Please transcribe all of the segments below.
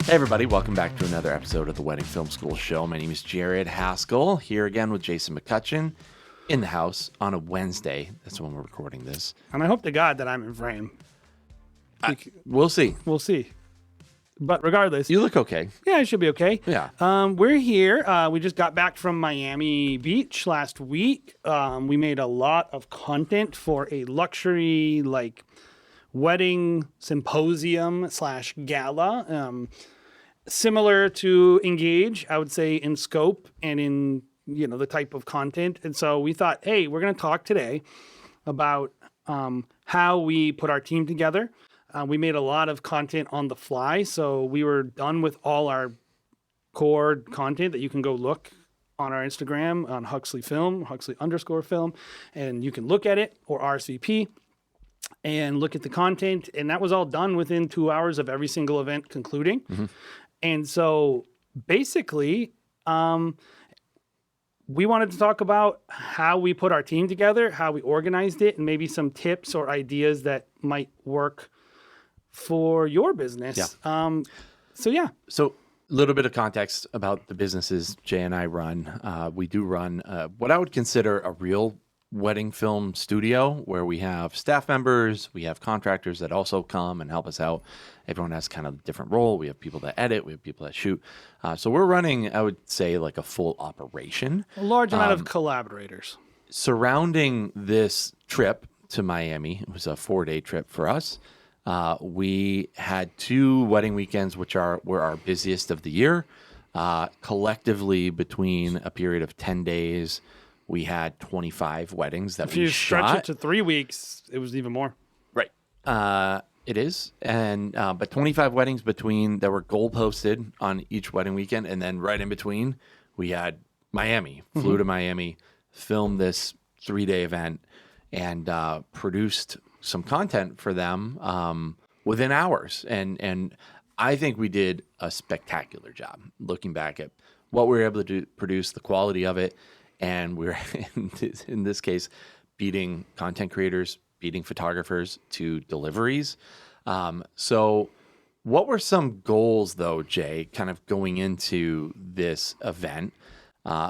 Hey everybody, welcome back to another episode of the Wedding Film School Show. My name is Jared Haskell, here again with Jason McCutcheon in the house on a Wednesday. That's when we're recording this. And I hope to God that I'm in frame. We'll see. We'll see. But regardless, You look okay. yeah, I should be okay. Yeah. We're here. We just got back from Miami Beach last week. We made a lot of content for a luxury wedding symposium / gala. Similar to Engage, I would say, in scope and in the type of content. And so we thought, hey, we're going to talk today about how we put our team together. We made a lot of content on the fly, so we were done with all our core content that you can go look on our Instagram on Huxley _film, and you can look at it, or RSVP, and look at the content. And that was all done within 2 hours of every single event concluding. Mm-hmm. And so basically, we wanted to talk about how we put our team together, how we organized it, and maybe some tips or ideas that might work for your business. Yeah. So a little bit of context about the businesses Jay and I run. We do run what I would consider a real wedding film studio, where we have staff members, we have contractors that also come and help us out. Everyone has kind of a different role. We have people that edit, we have people that shoot. So we're running, I would say, like a full operation. A large amount of collaborators. Surrounding this trip to Miami, it was a 4-day trip for us. We had 2 wedding weekends, which were our busiest of the year. Collectively, between a period of 10 days, we had 25 weddings that we shot. If you stretch it to 3 weeks, it was even more. Right. It is. And but 25 weddings that were goal posted on each wedding weekend. And then right in between, we had Miami. Flew to Miami, filmed this 3-day event, and produced some content for them within hours. And I think we did a spectacular job looking back at what we were able to produce, the quality of it. And we're, in this case, beating content creators, beating photographers to deliveries. So what were some goals, though, Jay, kind of going into this event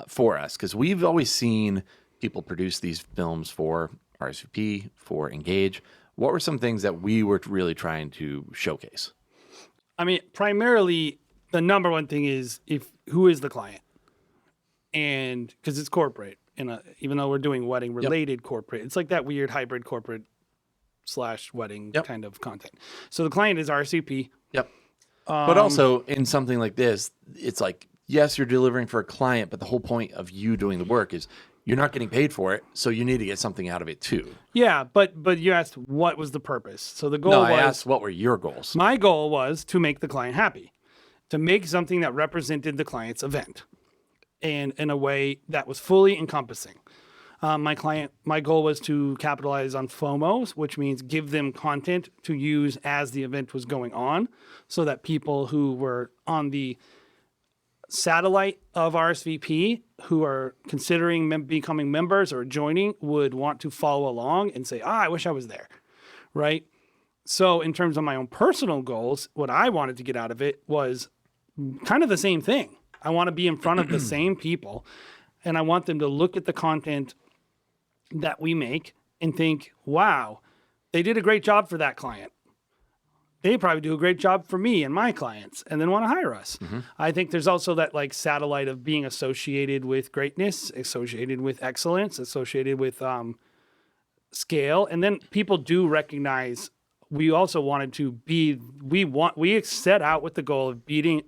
for us? Because we've always seen people produce these films for RSVP, for Engage. What were some things that we were really trying to showcase? I mean, primarily, the number one thing is who is the client? And because it's corporate, even though we're doing wedding related corporate, it's like that weird hybrid corporate / wedding kind of content. So the client is RSVP. Yep. But also in something like this, it's like, yes, you're delivering for a client, but the whole point of you doing the work is you're not getting paid for it, so you need to get something out of it too. Yeah, but you asked what was the purpose. So the goal was... I asked what were your goals. My goal was to make the client happy, to make something that represented the client's event, and in a way that was fully encompassing. My goal was to capitalize on FOMOs, which means give them content to use as the event was going on, so that people who were on the satellite of RSVP, who are considering becoming members or joining, would want to follow along and say, I wish I was there, right? So in terms of my own personal goals, what I wanted to get out of it was kind of the same thing. I want to be in front of the same people, and I want them to look at the content that we make and think, wow, they did a great job for that client. They probably do a great job for me and my clients, and then want to hire us. Mm-hmm. I think there's also that satellite of being associated with greatness, associated with excellence, associated with scale. And then people do recognize we also wanted to be, we set out with the goal of beating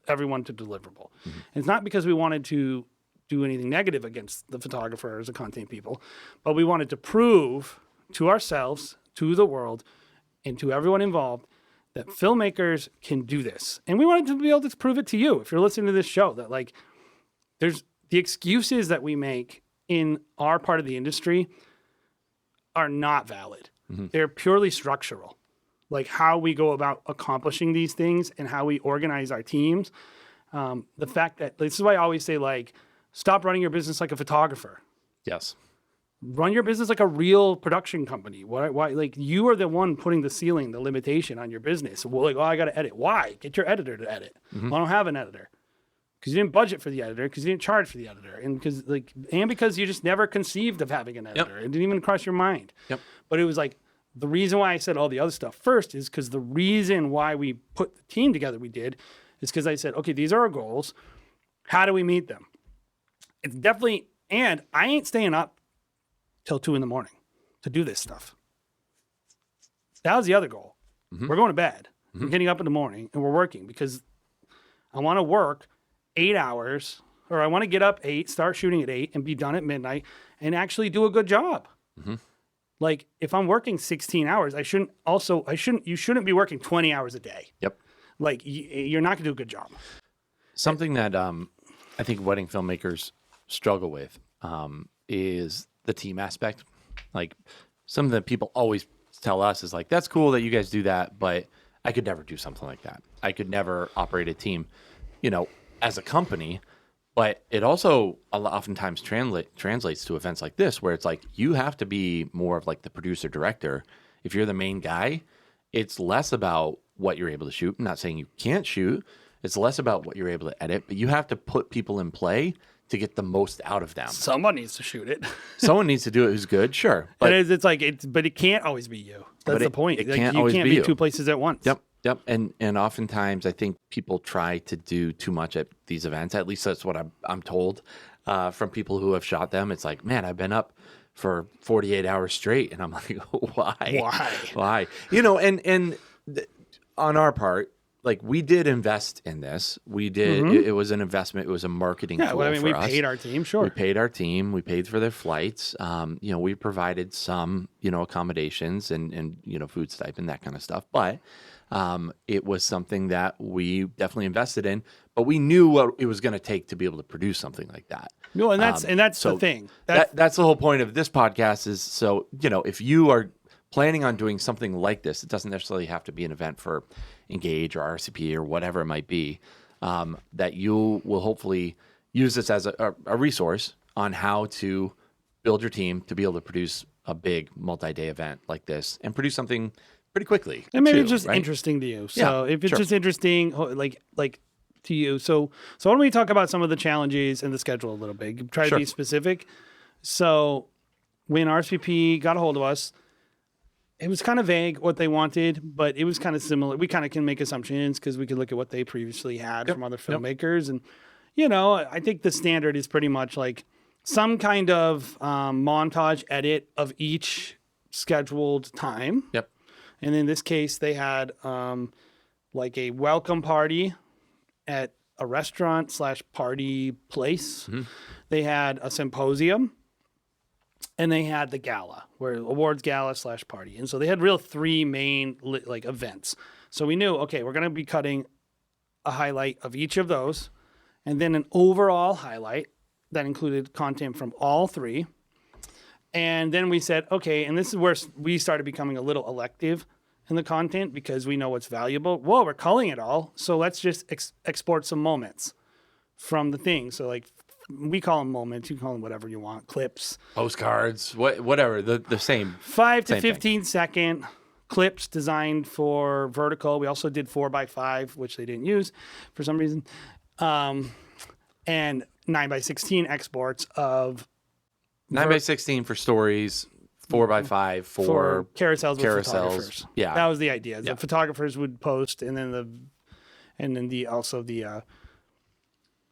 everyone to deliverable. Mm-hmm. It's not because we wanted to do anything negative against the photographers or content people, but we wanted to prove to ourselves, to the world, and to everyone involved that filmmakers can do this. And we wanted to be able to prove it to you, if you're listening to this show, that there's the excuses that we make in our part of the industry are not valid. Mm-hmm. They're purely structural. Like how we go about accomplishing these things and how we organize our teams. The fact that, this is why I always say, stop running your business like a photographer. Yes. run your business like a real production company. Why? Like, you are the one putting the ceiling, the limitation on your business. Well, like, oh, I got to edit. Why? Get your editor to edit. Well, I don't have an editor. Because you didn't budget for the editor, because you didn't charge for the editor, and because you just never conceived of having an editor. It didn't even cross your mind. But it was like, the reason why I said all the other stuff first is because the reason why we put the team together is because I said, okay, these are our goals. How do we meet them? It's definitely, and I ain't staying up till 2 a.m. to do this stuff. That was the other goal. We're going to bed. We're getting up in the morning and we're working because I want to work 8 hours, or I want to get up 8, start shooting at 8 and be done at midnight and actually do a good job. Like, if I'm working 16 hours, you shouldn't be working 20 hours a day. Like, you're not going to do a good job. Something that I think wedding filmmakers struggle with is the team aspect. Like, something that people always tell us is like, that's cool that you guys do that, but I could never do something like that. I could never operate a team, as a company. But it also oftentimes translates to events like this, where it's like, you have to be more of like the producer director. If you're the main guy, it's less about what you're able to shoot. I'm not saying you can't shoot. It's less about what you're able to edit, but you have to put people in play to get the most out of them. Someone needs to shoot it. Someone needs to do it who's good, sure. But but it can't always be you. That's the point. It can't always be you can't be two places at once. Yep. And oftentimes I think people try to do too much at these events. At least that's what I'm told from people who have shot them. It's like, man, I've been up for 48 hours straight. And I'm like, why? On our part, like, we did invest in this. We did. It was an investment. It was a marketing tool for us. We paid our team, sure. We paid our team. We paid for their flights. We provided some, accommodations and food stipend, that kind of stuff. But it was something that we definitely invested in. But we knew what it was going to take to be able to produce something like that. No, and that's the thing. That's the whole point of this podcast is, so, if you are planning on doing something like this, it doesn't necessarily have to be an event for Engage or RSVP or whatever it might be, that you will hopefully use this as a resource on how to build your team to be able to produce a big multi-day event like this and produce something pretty quickly. And maybe it's just interesting to you. So if it's just interesting, like to you. So why don't we talk about some of the challenges and the schedule a little bit? Try to be specific. So when RSVP got a hold of us, it was kind of vague what they wanted, but it was kind of similar. We kind of can make assumptions because we could look at what they previously had from other filmmakers. And, I think the standard is pretty much like some kind of montage edit of each scheduled time. And in this case, they had like a welcome party at a restaurant / party place. They had a symposium. And they had the gala, where awards gala / party. And so they had 3 main events. So we knew, okay, we're going to be cutting a highlight of each of those, and then an overall highlight that included content from all 3. And then we said, okay, and this is where we started becoming a little elective in the content because we know what's valuable. Well, we're culling it all, so let's just export some moments from the thing. So we call them moments. You call them whatever you want. Clips, postcards, whatever. The same. 5 to 15-second clips designed for vertical. We also did 4x5, which they didn't use for some reason, and 9x16 exports of 9x16 for stories. 4x5 for carousels with photographers. Yeah, that was the idea. The photographers would post, and then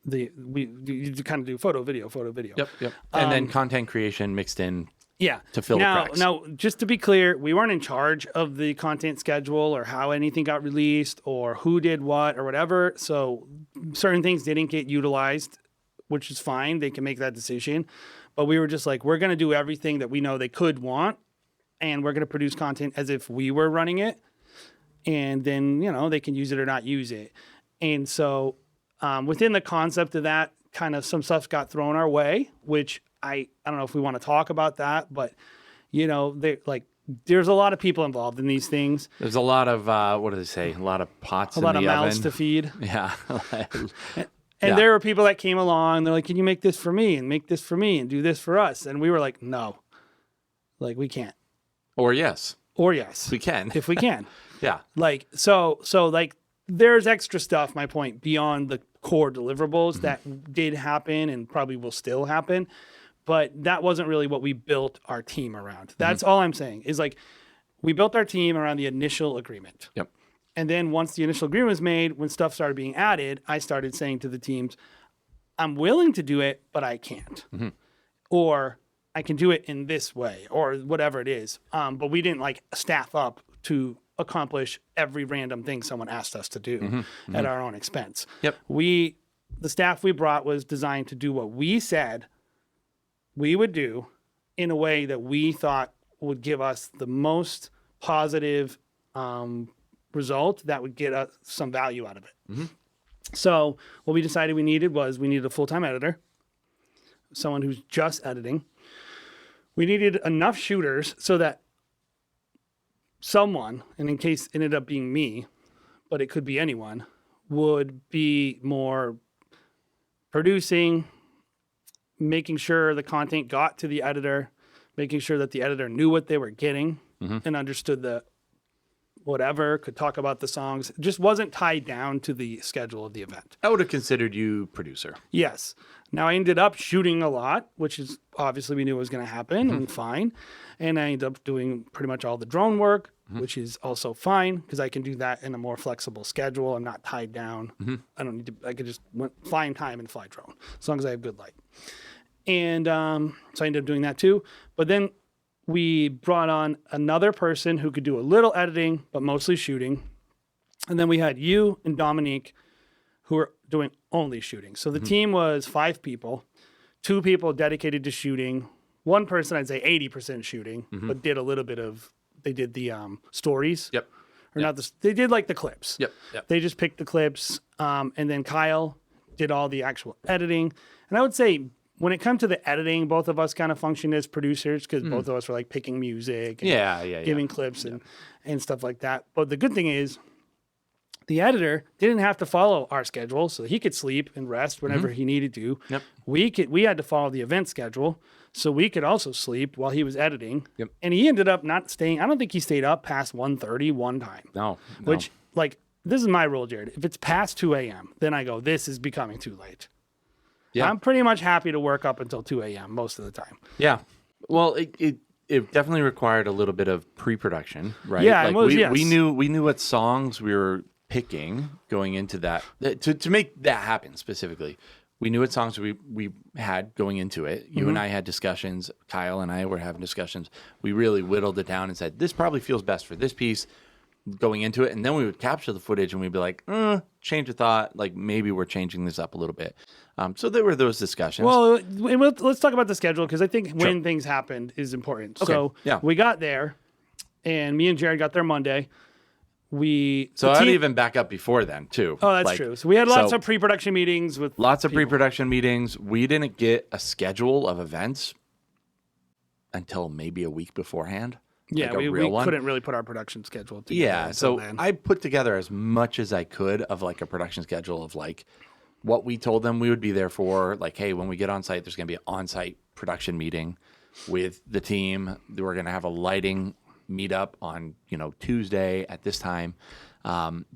you kind of do photo, video. Yep. And then content creation mixed in. Yeah. To fill the cracks. Now, just to be clear, we weren't in charge of the content schedule or how anything got released or who did what or whatever. So certain things didn't get utilized, which is fine. They can make that decision. But we were just like, we're going to do everything that we know they could want, and we're going to produce content as if we were running it. And then, they can use it or not use it. And so within the concept of that, kind of some stuff got thrown our way, which I don't know if we want to talk about that, but there's a lot of people involved in these things. There's a lot of what do they say? A lot of pots in the oven. A lot of mouths to feed. Yeah. And there were people that came along. They're like, "Can you make this for me and make this for me and do this for us?" And we were like, "No, Like we can't. Or yes, Or yes, we can. if we can. Yeah. Like, so like there's extra stuff, my point, beyond the core deliverables that did happen and probably will still happen. But that wasn't really what we built our team around. That's all I'm saying is like, we built our team around the initial agreement. Yep. And then once the initial agreement was made, when stuff started being added, I started saying to the teams, I'm willing to do it, but I can't. Or I can do it in this way or whatever it is. But we didn't like staff up to accomplish every random thing someone asked us to do at our own expense. Yep. The staff we brought was designed to do what we said we would do in a way that we thought would give us the most positive result that would get us some value out of it. So what we decided we needed a full-time editor, someone who's just editing. We needed enough shooters so that someone, and in case it ended up being me, but it could be anyone, would be more producing, making sure the content got to the editor, making sure that the editor knew what they were getting and understood the whatever, could talk about the songs, just wasn't tied down to the schedule of the event. I would have considered you producer. Yes. Now I ended up shooting a lot, which is obviously we knew was going to happen and fine. And I ended up doing pretty much all the drone work, which is also fine because I can do that in a more flexible schedule. I'm not tied down. I don't need to, I could just find time and fly drone as long as I have good light. And so I ended up doing that too. But then we brought on another person who could do a little editing, but mostly shooting. And then we had you and Dominique who were doing only shooting. So the team was 5 people, 2 people dedicated to shooting. One person, I'd say 80% shooting, but did a little bit of, they did the stories. Yep. Or not the, they did like the clips. Yep. They just picked the clips. And then Kyle did all the actual editing. And I would say when it comes to the editing, both of us kind of functioned as producers because both of us were like picking music and giving clips and stuff like that. But the good thing is the editor didn't have to follow our schedule, so he could sleep and rest whenever he needed to. Yep. We had to follow the event schedule, so we could also sleep while he was editing. Yep. And he ended up not staying. I don't think he stayed up past 1:30 one time. No. Which, like, this is my rule, Jared. If it's past 2 a.m., then I go, this is becoming too late. Yeah. I'm pretty much happy to work up until 2 a.m. most of the time. Yeah. Well, it definitely required a little bit of pre-production, right? Yeah, like yes. we knew what songs we were picking going into that to make that happen specifically. We knew what songs we had going into it. You and I had discussions. Kyle and I were having discussions. We really whittled it down and said, this probably feels best for this piece going into it. And then we would capture the footage and we'd be like, change of thought. Like maybe we're changing this up a little bit. So there were those discussions. Well, let's talk about the schedule because I think when things happened is important. Okay. So we got there and me and Jared got there Monday. I'd even back up before then too. Oh, that's true. So we had lots of pre-production meetings with lots of pre-production meetings. We didn't get a schedule of events until maybe a week beforehand. Yeah, like we one. couldn't really put our production schedule together. Yeah, so I put together as much as I could of like a production schedule of like what we told them we would be there for. Like, hey, when we get on site, there's going to be an on-site production meeting with the team. We're going to have a lighting meet up on Tuesday at this time.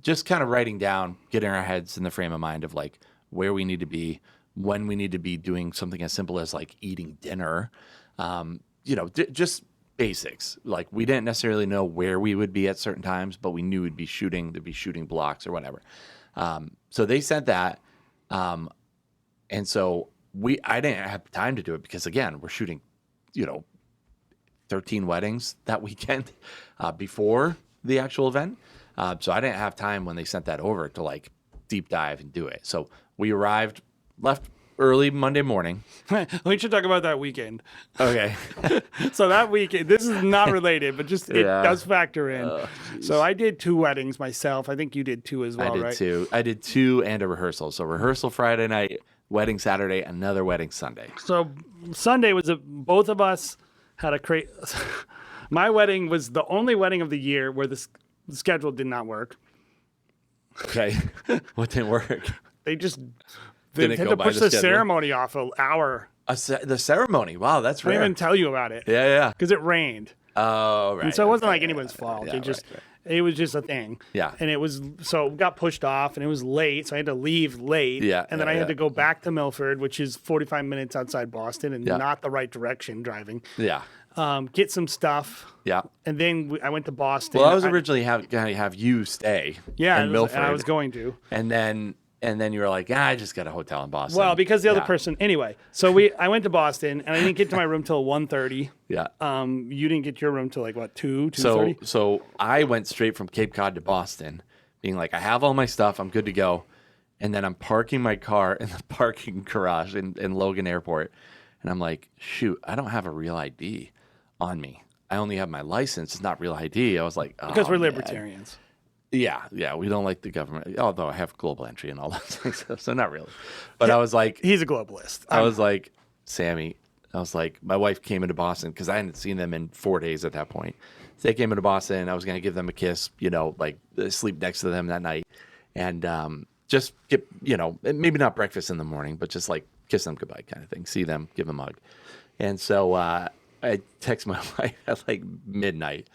Just kind of writing down, getting our heads in the frame of mind of like where we need to be, when we need to be doing something as simple as like eating dinner. Just basics. Like we didn't necessarily know where we would be at certain times, but we knew we'd be shooting. There'd be shooting blocks or whatever. So they said that, and so I didn't have time to do it because again we're shooting, 13 weddings that weekend before the actual event. So I didn't have time when they sent that over to like deep dive and do it. So we left early Monday morning. We should talk about that weekend. Okay. So that weekend, this is not related, but just it does factor in. So I did 2 weddings myself. I think you did 2 as well, right? I did 2. I did 2 and a rehearsal. So rehearsal Friday night, wedding Saturday, another wedding Sunday. So Sunday was both of us had a crazy. My wedding was the only wedding of the year where the schedule did not work. Okay. What didn't work? They had to push the ceremony off an hour The ceremony. Wow, that's I didn't rare. even tell you about it. Yeah. Because it rained. Oh, right. And so it wasn't like anyone's fault. Yeah, It was just a thing. Yeah. And it got pushed off and it was late. So I had to leave late. Yeah, And then I had to go back to Milford, which is 45 minutes outside Boston and not the right direction driving. Yeah. Get some stuff. Yeah. And then I went to Boston. Well, I was originally going to have you stay in Milford. And I was going to. And then you were like, I just got a hotel in Boston. Well, because the other person, anyway. So I went to Boston and I didn't get to my room till 1:30. Yeah. You didn't get to your room till like what, 2:30? So I went straight from Cape Cod to Boston, being like, I have all my stuff, I'm good to go. And then I'm parking my car in the parking garage in Logan Airport. And I'm like, shoot, I don't have a real ID on me. I only have my license. It's not real ID. I was like, because we're libertarians. Yeah, we don't like the government. Although I have global entry and all those things, so not really. But I was like, he's a globalist. I was like, Sammy. I was like, my wife came into Boston because I hadn't seen them in 4 days at that point. So they came into Boston. I was gonna give them a kiss, like sleep next to them that night, and just get, maybe not breakfast in the morning, but just like kiss them goodbye kind of thing. See them, give them a hug. And so I text my wife at like midnight.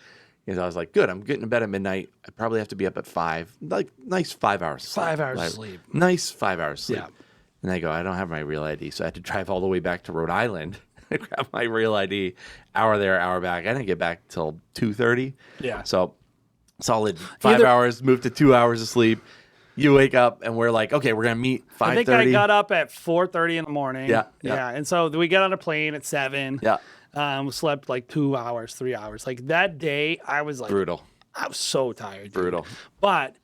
And I was like, good, I'm getting to bed at midnight. I probably have to be up at 5. Like, nice 5 hours of sleep. 5 hours of sleep. Nice 5 hours of sleep. Yeah. And I go, I don't have my real ID. So I had to drive all the way back to Rhode Island to grab my real ID. Hour there, hour back. I didn't get back till 2:30. Yeah. So solid 5 hours, moved to 2 hours of sleep. You wake up and we're like, okay, we're going to meet 5:30. I think I got up at 4:30 in the morning. Yeah. And so we got on a plane at 7. Yeah. Slept like 2 hours, 3 hours. Like that day, I was like, brutal. I was so tired. Dude. Brutal. But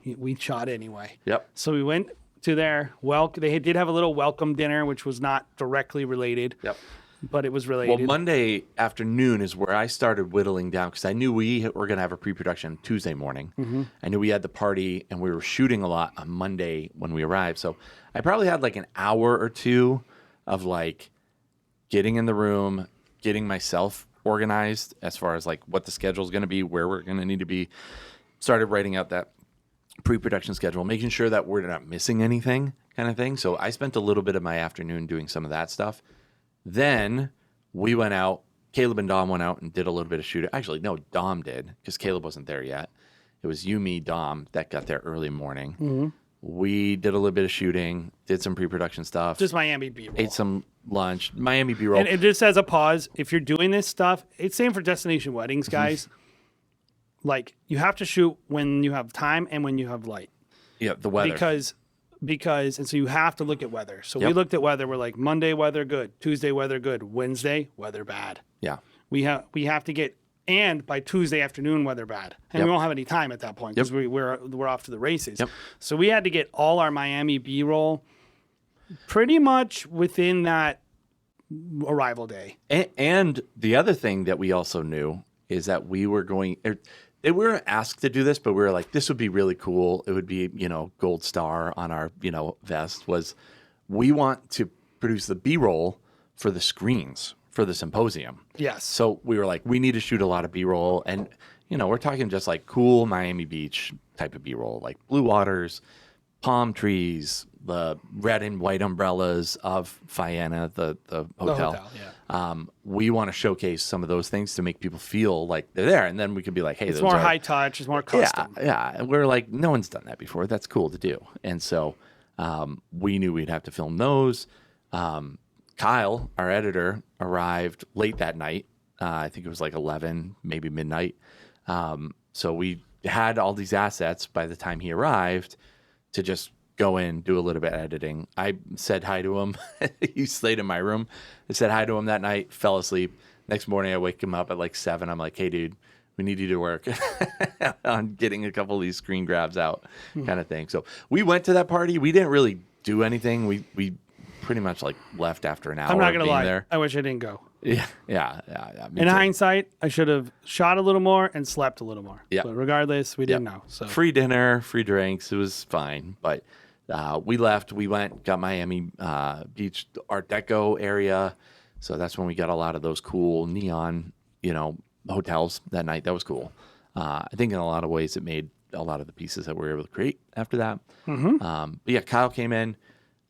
we shot anyway. Yep. So we went to their they did have a little welcome dinner, which was not directly related. Yep. But it was related. Well, Monday afternoon is where I started whittling down because I knew we were going to have a pre-production Tuesday morning. Mm-hmm. I knew we had the party and we were shooting a lot on Monday when we arrived. So I probably had like an hour or two of like getting in the room, getting myself organized as far as like what the schedule is going to be, where we're going to need to be. Started writing out that pre-production schedule, making sure that we're not missing anything kind of thing. So I spent a little bit of my afternoon doing some of that stuff. Then we went out, Caleb and Dom went out and did a little bit of shooting. Actually, no, Dom did because Caleb wasn't there yet. It was you, me, Dom that got there early morning. Mm-hmm. We did a little bit of shooting, did some pre-production stuff. Just Miami B-roll. Ate some lunch, Miami B-roll. And just as a pause, if you're doing this stuff, it's same for destination weddings, guys. Like, you have to shoot when you have time and when you have light. Yeah, the weather. Because and so you have to look at weather. So we looked at weather. We're like, Monday weather good, Tuesday weather good, Wednesday weather bad. Yeah. We have to get, and by Tuesday afternoon weather bad, and we won't have any time at that point because we're off to the races. Yep. So we had to get all our Miami B-roll pretty much within that arrival day. And the other thing that we also knew is that we were going. We weren't asked to do this, but we were like, this would be really cool. It would be, gold star on our, vest. Was we want to produce the B-roll for the screens for the symposium. Yes. So we were like, we need to shoot a lot of B-roll. And, we're talking just like cool Miami Beach type of B-roll, like blue waters, palm trees, the red and white umbrellas of Fiena, the hotel. The hotel, yeah. We want to showcase some of those things to make people feel like they're there. And then we could be like, hey, it's more high touch, it's more custom. Yeah. And we're like, no one's done that before. That's cool to do. And so we knew we'd have to film those. Kyle, our editor, arrived late that night. I think it was like 11, maybe midnight. So we had all these assets by the time he arrived to just go in, do a little bit of editing. I said hi to him. He stayed in my room. I said hi to him that night, fell asleep. Next morning, I wake him up at like 7. I'm like, hey, dude, we need you to work on getting a couple of these screen grabs out kind of thing. So we went to that party. We didn't really do anything. We pretty much like left after an hour. I'm not going to lie. There. I wish I didn't go. Yeah. In hindsight, I should have shot a little more and slept a little more. Yeah. But regardless, we didn't know. So free dinner, free drinks. It was fine. But we left. We went, got Miami Beach Art Deco area. So that's when we got a lot of those cool neon, hotels that night. That was cool. I think in a lot of ways it made a lot of the pieces that we were able to create after that. Mm-hmm. But yeah, Kyle came in.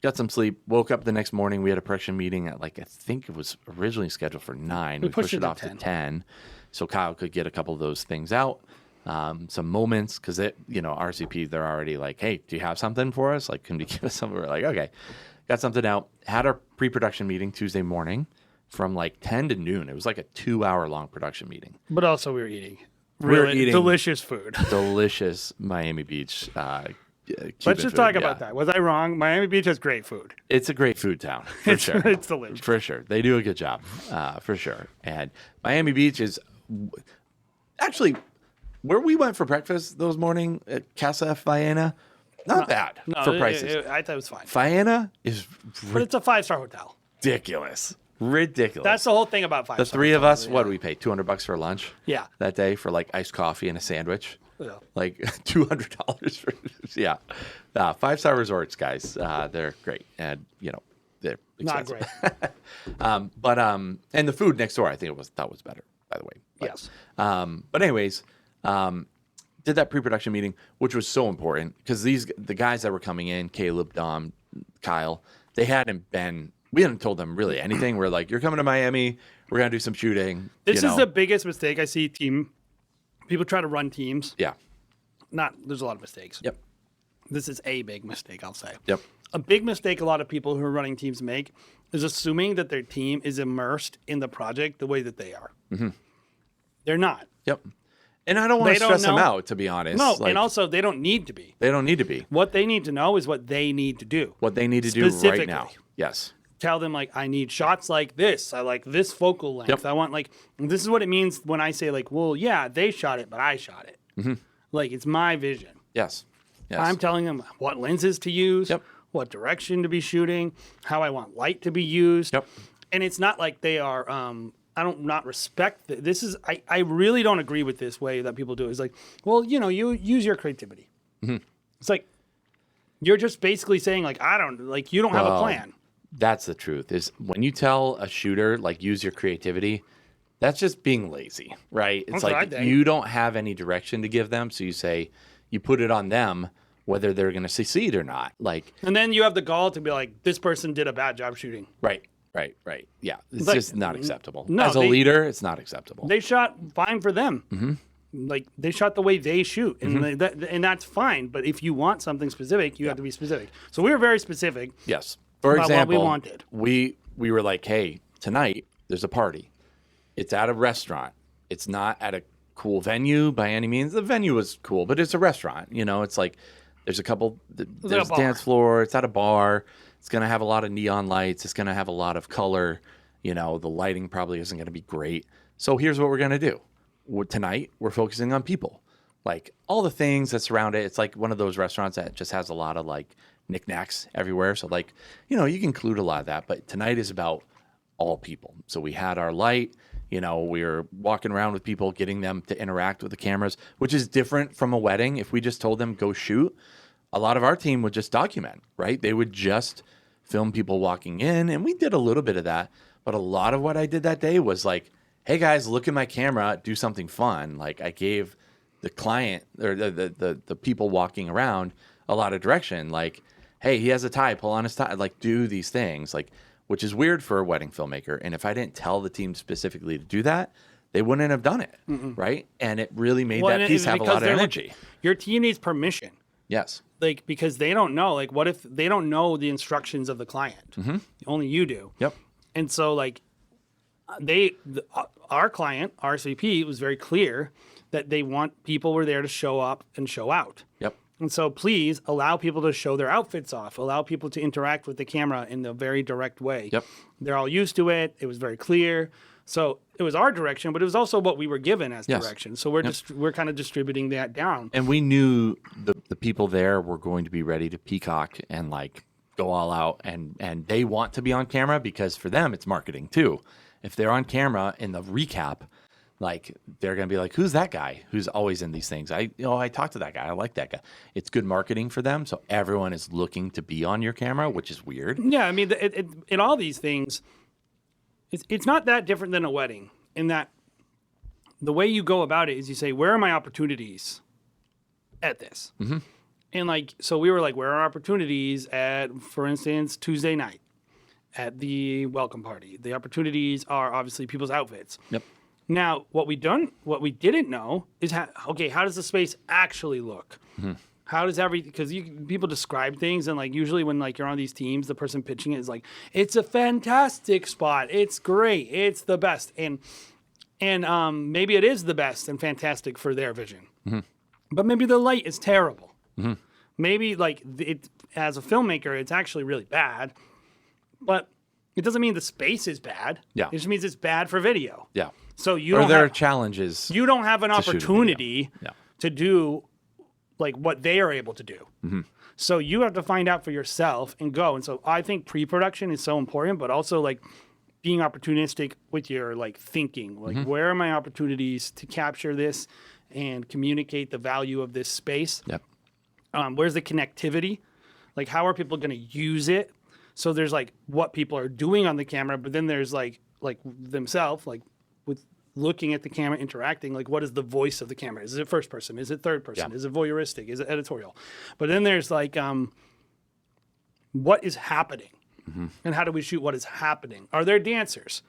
got some sleep, woke up the next morning. We had a production meeting at I think it was originally scheduled for 9. We pushed it off to 10. So Kyle could get a couple of those things out. Some moments, because RCP, they're already like, hey, do you have something for us? Like, can you give us something? We're like, okay, got something out. Had our pre-production meeting Tuesday morning from 10 to noon. It was like a 2-hour long production meeting. But also we were eating delicious food. Delicious Miami Beach. Let's just talk about that. Was I wrong? Miami Beach has great food. It's a great food town, for sure. It's delicious. For sure. They do a good job, for sure. And Miami Beach is actually where we went for breakfast those morning at Casa Faena. Not bad for prices. I thought it was fine. Faena is But it's a 5-star hotel. ridiculous. That's the whole thing about 5-star. The three of us, what do we pay? $200 for lunch? Yeah. That day for iced coffee and a sandwich. Yeah. $200 for 5-star resorts, guys. They're great, and they're expensive. Not but great. and the food next door, I think that was better, by the way. But, Yes. But anyways, did that pre-production meeting, which was so important because the guys that were coming in, Caleb, Dom, Kyle, we hadn't told them really anything. We're like, you're coming to Miami, we're gonna do some shooting. This is the biggest mistake I see people try to run teams. Yeah. There's a lot of mistakes. Yep. This is a big mistake, I'll say. Yep. A big mistake a lot of people who are running teams make is assuming that their team is immersed in the project the way that they are. Mm-hmm. They're not. Yep. And I don't want to stress them out, to be honest. No, and also they don't need to be. They don't need to be. What they need to know is what they need to do. What they need to do right now. Yes. Tell them, I need shots like this. I like this focal length. Yep. I want, this is what it means when I say, well, yeah, they shot it, but I shot it. Mm-hmm. It's my vision. Yes. I'm telling them what lenses to use, what direction to be shooting, how I want light to be used. Yep. And it's not like they are, I don't not respect this is, I really don't agree with this way that people do it. It's you use your creativity. Mm-hmm. It's you're just basically saying, you don't have a plan. That's the truth, is when you tell a shooter, use your creativity, that's just being lazy, right? It's you don't have any direction to give them. So you put it on them, whether they're going to succeed or not. And then you have the gall to be this person did a bad job shooting. Right. Yeah. It's just not acceptable. No, as a leader, it's not acceptable. They shot fine for them. Mm-hmm. They shot the way they shoot, and and that's fine. But if you want something specific, you have to be specific. So we were very specific. Yes. For example, what we wanted. We were like, hey, tonight there's a party. It's at a restaurant. It's not at a cool venue by any means. The venue was cool, but it's a restaurant. It's there's a couple, there's a dance floor. It's at a bar. It's going to have a lot of neon lights. It's going to have a lot of color. The lighting probably isn't going to be great. So here's what we're going to do. Tonight, we're focusing on people. All the things that surround it. It's one of those restaurants that just has a lot of knickknacks everywhere. So you can include a lot of that, but tonight is about all people. So we had our light, we were walking around with people, getting them to interact with the cameras, which is different from a wedding. If we just told them go shoot, a lot of our team would just document, right? They would just film people walking in, and we did a little bit of that. But a lot of what I did that day was hey guys, look at my camera, do something fun. I gave the client or the people walking around a lot of direction. Hey, he has a tie, pull on his tie, do these things, which is weird for a wedding filmmaker. And if I didn't tell the team specifically to do that, they wouldn't have done it, right? And it really made that piece have a lot of energy. Your team needs permission. Yes. Because they don't know, what if they don't know the instructions of the client? Mm-hmm. Only you do. Yep. And so, our client, RSVP, was very clear that they want people were there to show up and show out. Yep. And so please allow people to show their outfits off. Allow people to interact with the camera in a very direct way. Yep. They're all used to it. It was very clear. So it was our direction, but it was also what we were given as direction. So we're kind of distributing that down. And we knew the people there were going to be ready to peacock and go all out, and they want to be on camera because for them it's marketing too. If they're on camera in the recap, they're going to be who's that guy who's always in these things? I talked to that guy. I like that guy. It's good marketing for them. So everyone is looking to be on your camera, which is weird. Yeah. I mean, in all these things, it's not that different than a wedding in that the way you go about it is you say, where are my opportunities at this? Mm-hmm. And like, so we were like, where are opportunities at, for instance, Tuesday night at the welcome party? The opportunities are obviously people's outfits. Yep. Now, what we didn't know is how does the space actually look? How does because people describe things, and like usually when like you're on these teams, the person pitching it is like, it's a fantastic spot, it's great, it's the best, and maybe it is the best and fantastic for their vision, but maybe the light is terrible. Maybe like as a filmmaker, it's actually really bad, but it doesn't mean the space is bad. Yeah, it just means it's bad for video. Yeah. So there are challenges. You don't have an opportunity to do like what they are able to do. So you have to find out for yourself and go. And so I think pre-production is so important, but also like being opportunistic with your like thinking. Like where are my opportunities to capture this and communicate the value of this space? Yep. Where's the connectivity? Like how are people going to use it? So there's like what people are doing on the camera, but then there's like themselves, like with looking at the camera, interacting, like what is the voice of the camera? Is it first person? Is it third person? Yeah. Is it voyeuristic? Is it editorial? But then there's like what is happening? And how do we shoot what is happening? Are there dancers?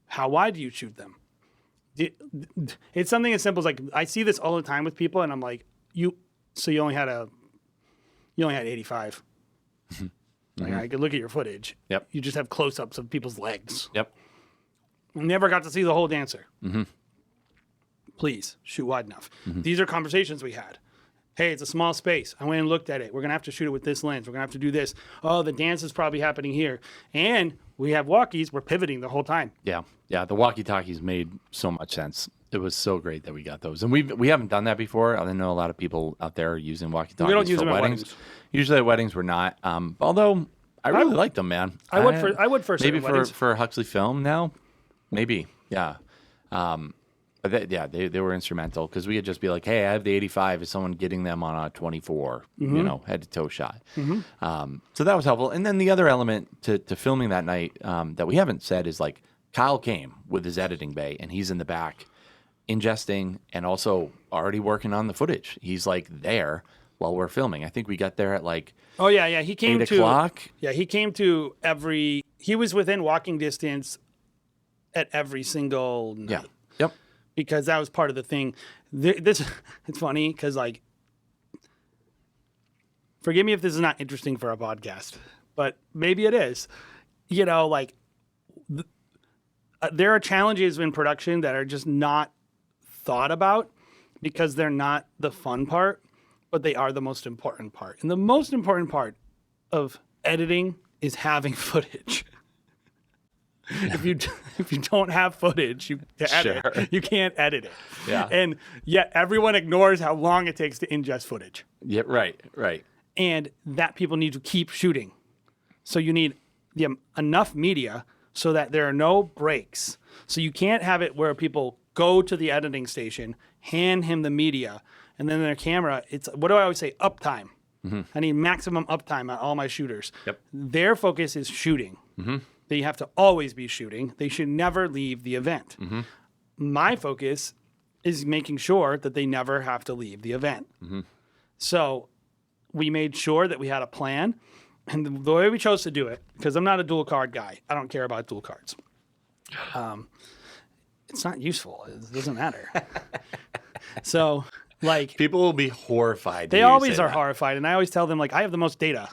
How wide do you shoot them? It's something as simple as like, I see this all the time with people and I'm like, you only had 85. Like I could look at your footage. Yep. You just have close-ups of people's legs. Yep. I never got to see the whole dancer. Please shoot wide enough. These are conversations we had. Hey, it's a small space. I went and looked at it. We're going to have to shoot it with this lens. We're going to have to do this. Oh, the dance is probably happening here. And we have walkies. We're pivoting the whole time. Yeah. Yeah. The walkie-talkies made so much sense. It was so great that we got those. And we haven't done that before. I know a lot of people out there are using walkie-talkies We don't use for them at weddings. weddings. Usually at weddings we're not. Although I really liked them, man. I would for maybe certain weddings. for Huxley Film now. Maybe. Yeah. But they were instrumental because we could just be like, hey, I have the 85. Is someone getting them on a 24, head to toe shot? So that was helpful. And then the other element to filming that night that we haven't said is like Kyle came with his editing bay and he's in the back ingesting and also already working on the footage. He's like there while we're filming. I think we got there at like he came 8 to o'clock. Yeah, he came to he was within walking distance at every single night. Yeah. Yep. Because that was part of the thing. It's funny because, like, forgive me if this is not interesting for a podcast, but maybe it is. Like, there are challenges in production that are just not thought about because they're not the fun part, but they are the most important part. And the most important part of editing is having footage. If you don't have footage to edit, you can't edit it. Yeah. And yet everyone ignores how long it takes to ingest footage. Yeah. Right. And that people need to keep shooting. So you need enough media so that there are no breaks. So you can't have it where people go to the editing station, hand him the media, and then their camera, it's, what do I always say? Uptime. I need maximum uptime on all my shooters. Yep. Their focus is shooting. They have to always be shooting. They should never leave the event. My focus is making sure that they never have to leave the event. So we made sure that we had a plan. And the way we chose to do it, because I'm not a dual card guy. I don't care about dual cards. It's not useful. It doesn't matter. So, like... People will be horrified. They always are horrified. And I always tell them, like, I have the most data.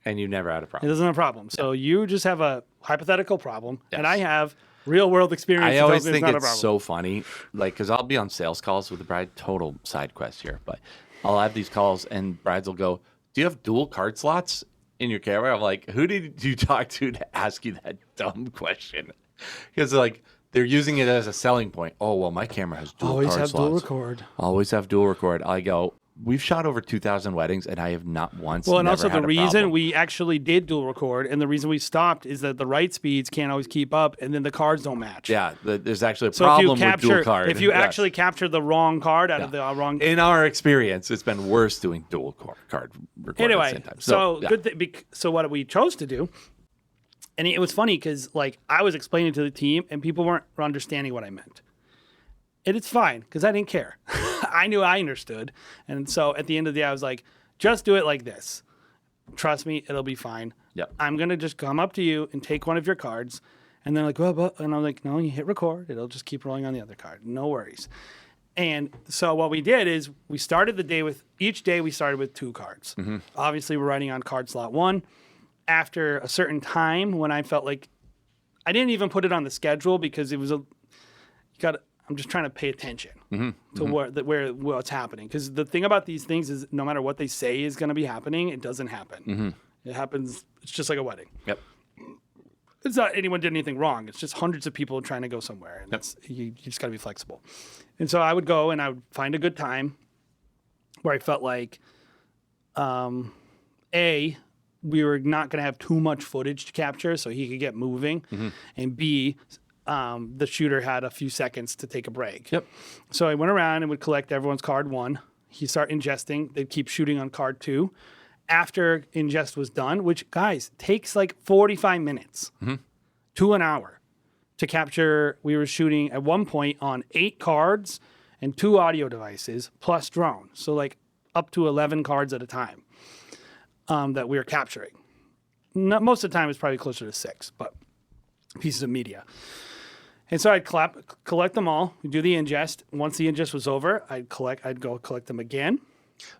And you never had a problem. It isn't a problem. So you just have a hypothetical problem, and I have real world experience. I always think it's so funny, like, because I'll be on sales calls with the bride. Total side quest here, but I'll have these calls, and brides will go, "Do you have dual card slots in your camera?" I'm like, "Who did you talk to ask you that dumb question?" Because like they're using it as a selling point. Oh well, my camera has dual card slots. Always have dual record. Always have dual record. I go. We've shot over 2,000 weddings, and I have not once. Well, and also the reason we actually did dual record, and the reason we stopped is that the write speeds can't always keep up, and then the cards don't match. Yeah, there's actually a problem with dual card. If you actually capture the wrong card out of the wrong. In our experience, it's been worse doing dual card recording anyway, at the same time. So good. So what we chose to do, and it was funny because like I was explaining to the team, and people weren't understanding what I meant. And it's fine because I didn't care. I knew I understood. And so at the end of the day, I was like, just do it like this. Trust me, it'll be fine. Yep. I'm going to just come up to you and take one of your cards. And they're like, well, and I'm like, no, you hit record. It'll just keep rolling on the other card. No worries. And so what we did is we started the day with, each day we started with 2 cards. Obviously, we're writing on card slot 1. After a certain time, when I felt like, I didn't even put it on the schedule because it was I'm just trying to pay attention to what's happening. Because the thing about these things is no matter what they say is going to be happening, it doesn't happen. It happens, it's just like a wedding. Yep. It's not anyone did anything wrong. It's just hundreds of people trying to go somewhere. And you just got to be flexible. And so I would go and I would find a good time where I felt like, A, we were not going to have too much footage to capture so he could get moving. And B, the shooter had a few seconds to take a break. Yep. So I went around and would collect everyone's card 1. He'd start ingesting. They'd keep shooting on card 2. After ingest was done, which, guys, takes like 45 minutes to an hour to capture. We were shooting at one point on 8 cards and 2 audio devices plus drone. So like up to 11 cards at a time that we were capturing. Most of the time it's probably closer to 6, but pieces of media. And so I'd collect them all, do the ingest. Once the ingest was over, I'd go collect them again.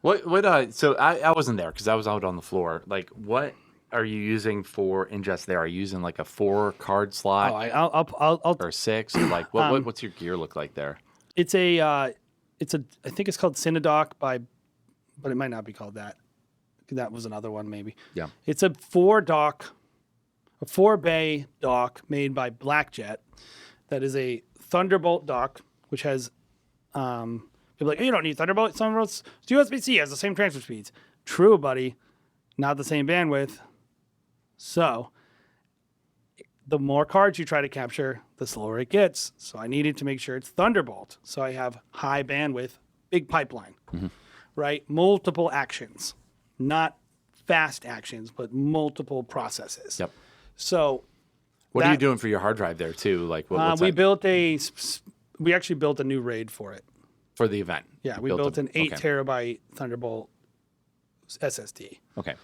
So I wasn't there because I was out on the floor. Like, what are you using for ingest there? Are you using like a 4-card slot? I'll or 6? Or like, what's your gear look like there? It's I think it's called Cinedoc but it might not be called that. That was another one maybe. Yeah. It's a 4-bay dock made by Blackjet. That is a Thunderbolt dock, which has, people are like, hey, you don't need Thunderbolt. Thunderbolt's USB-C, has the same transfer speeds. True, buddy. Not the same bandwidth. So the more cards you try to capture, the slower it gets. So I needed to make sure it's Thunderbolt. So I have high bandwidth, big pipeline, right? Multiple actions, not fast actions, but multiple processes. Yep. So what are you doing for your hard drive there too? Like what's we that? We actually built a new RAID for it. For the event? Yeah, we built an 8 terabyte Thunderbolt SSD. Okay.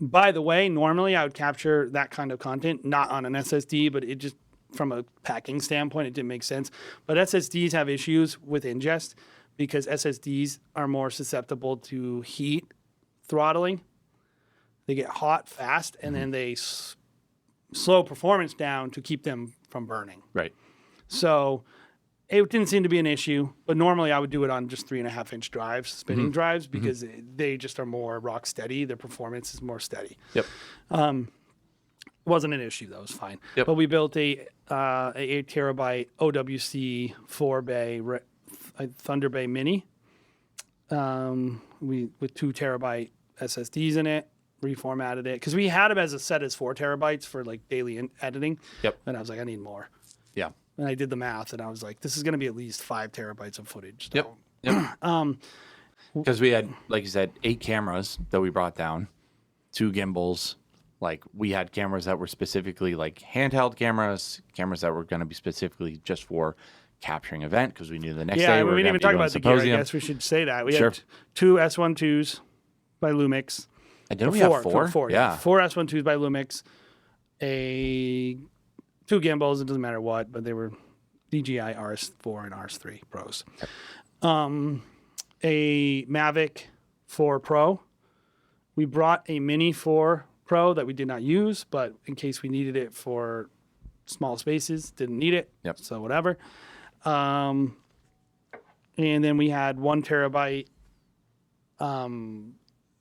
By the way, normally I would capture that kind of content, not on an SSD, but it just, from a packing standpoint, it didn't make sense. But SSDs have issues with ingest because SSDs are more susceptible to heat throttling. They get hot fast, and then they slow performance down to keep them from burning. Right. So it didn't seem to be an issue, but normally I would do it on just 3.5-inch drives, spinning drives, because they just are more rock steady. Their performance is more steady. Yep. Wasn't an issue though; it was fine. Yep. But we built a 8 terabyte OWC 4-bay Thunder Bay Mini. With 2 terabyte SSDs in it. Reformatted it because we had them as a set as 4 terabytes for like daily editing. Yep. And I was like, I need more. Yeah. And I did the math, and I was like, this is going to be at least 5 terabytes of footage. So. Yep. Because we had, like you said, 8 cameras that we brought down, 2 gimbals. Like we had cameras that were specifically like handheld cameras that were going to be specifically just for capturing event because we knew the next day we were didn't even talk about the gear. I Symposium. guess we should say that we had 2 S12s by Lumix. And didn't we have 4? 4 S12s by Lumix. 2 gimbals. It doesn't matter what, but they were DJI RS4 and RS3 Pros. A Mavic 4 Pro. We brought a Mini 4 Pro that we did not use, but in case we needed it for small spaces, didn't need it. Yep. So whatever. And then we had 1 terabyte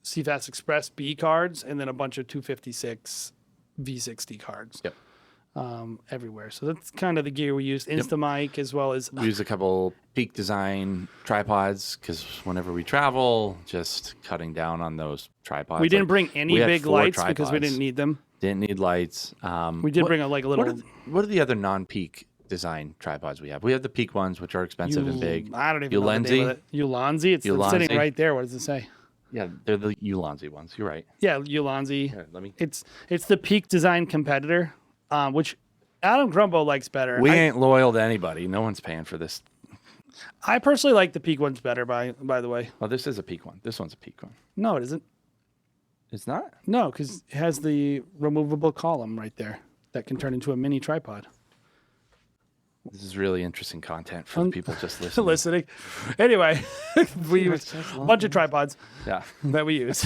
CFast Express B cards, and then a bunch of 256 V60 cards. Yep. Everywhere. So that's kind of the gear we used. Instamic as well as... We used a couple Peak Design tripods because whenever we travel, just cutting down on those tripods. We didn't bring any big lights tripods. because we didn't need them. Didn't need lights. We did bring a little... What are the other non-Peak Design tripods we have? We have the Peak ones, which are expensive and big. I don't even know the name of it. Ulanzi? It's sitting right there. What does it say? Yeah, they're the Ulanzi ones. You're right. Yeah, Ulanzi. Here, It's the Peak Design competitor, which Adam Grumbo likes better. We ain't loyal to anybody. No one's paying for this. I personally like the peak ones better, by the way. Oh, this is a peak one. This one's a peak one. No, it isn't. It's not? No, because it has the removable column right there that can turn into a mini tripod. This is really interesting content for the people just listening. Listening. Anyway, we use a bunch of tripods that we use.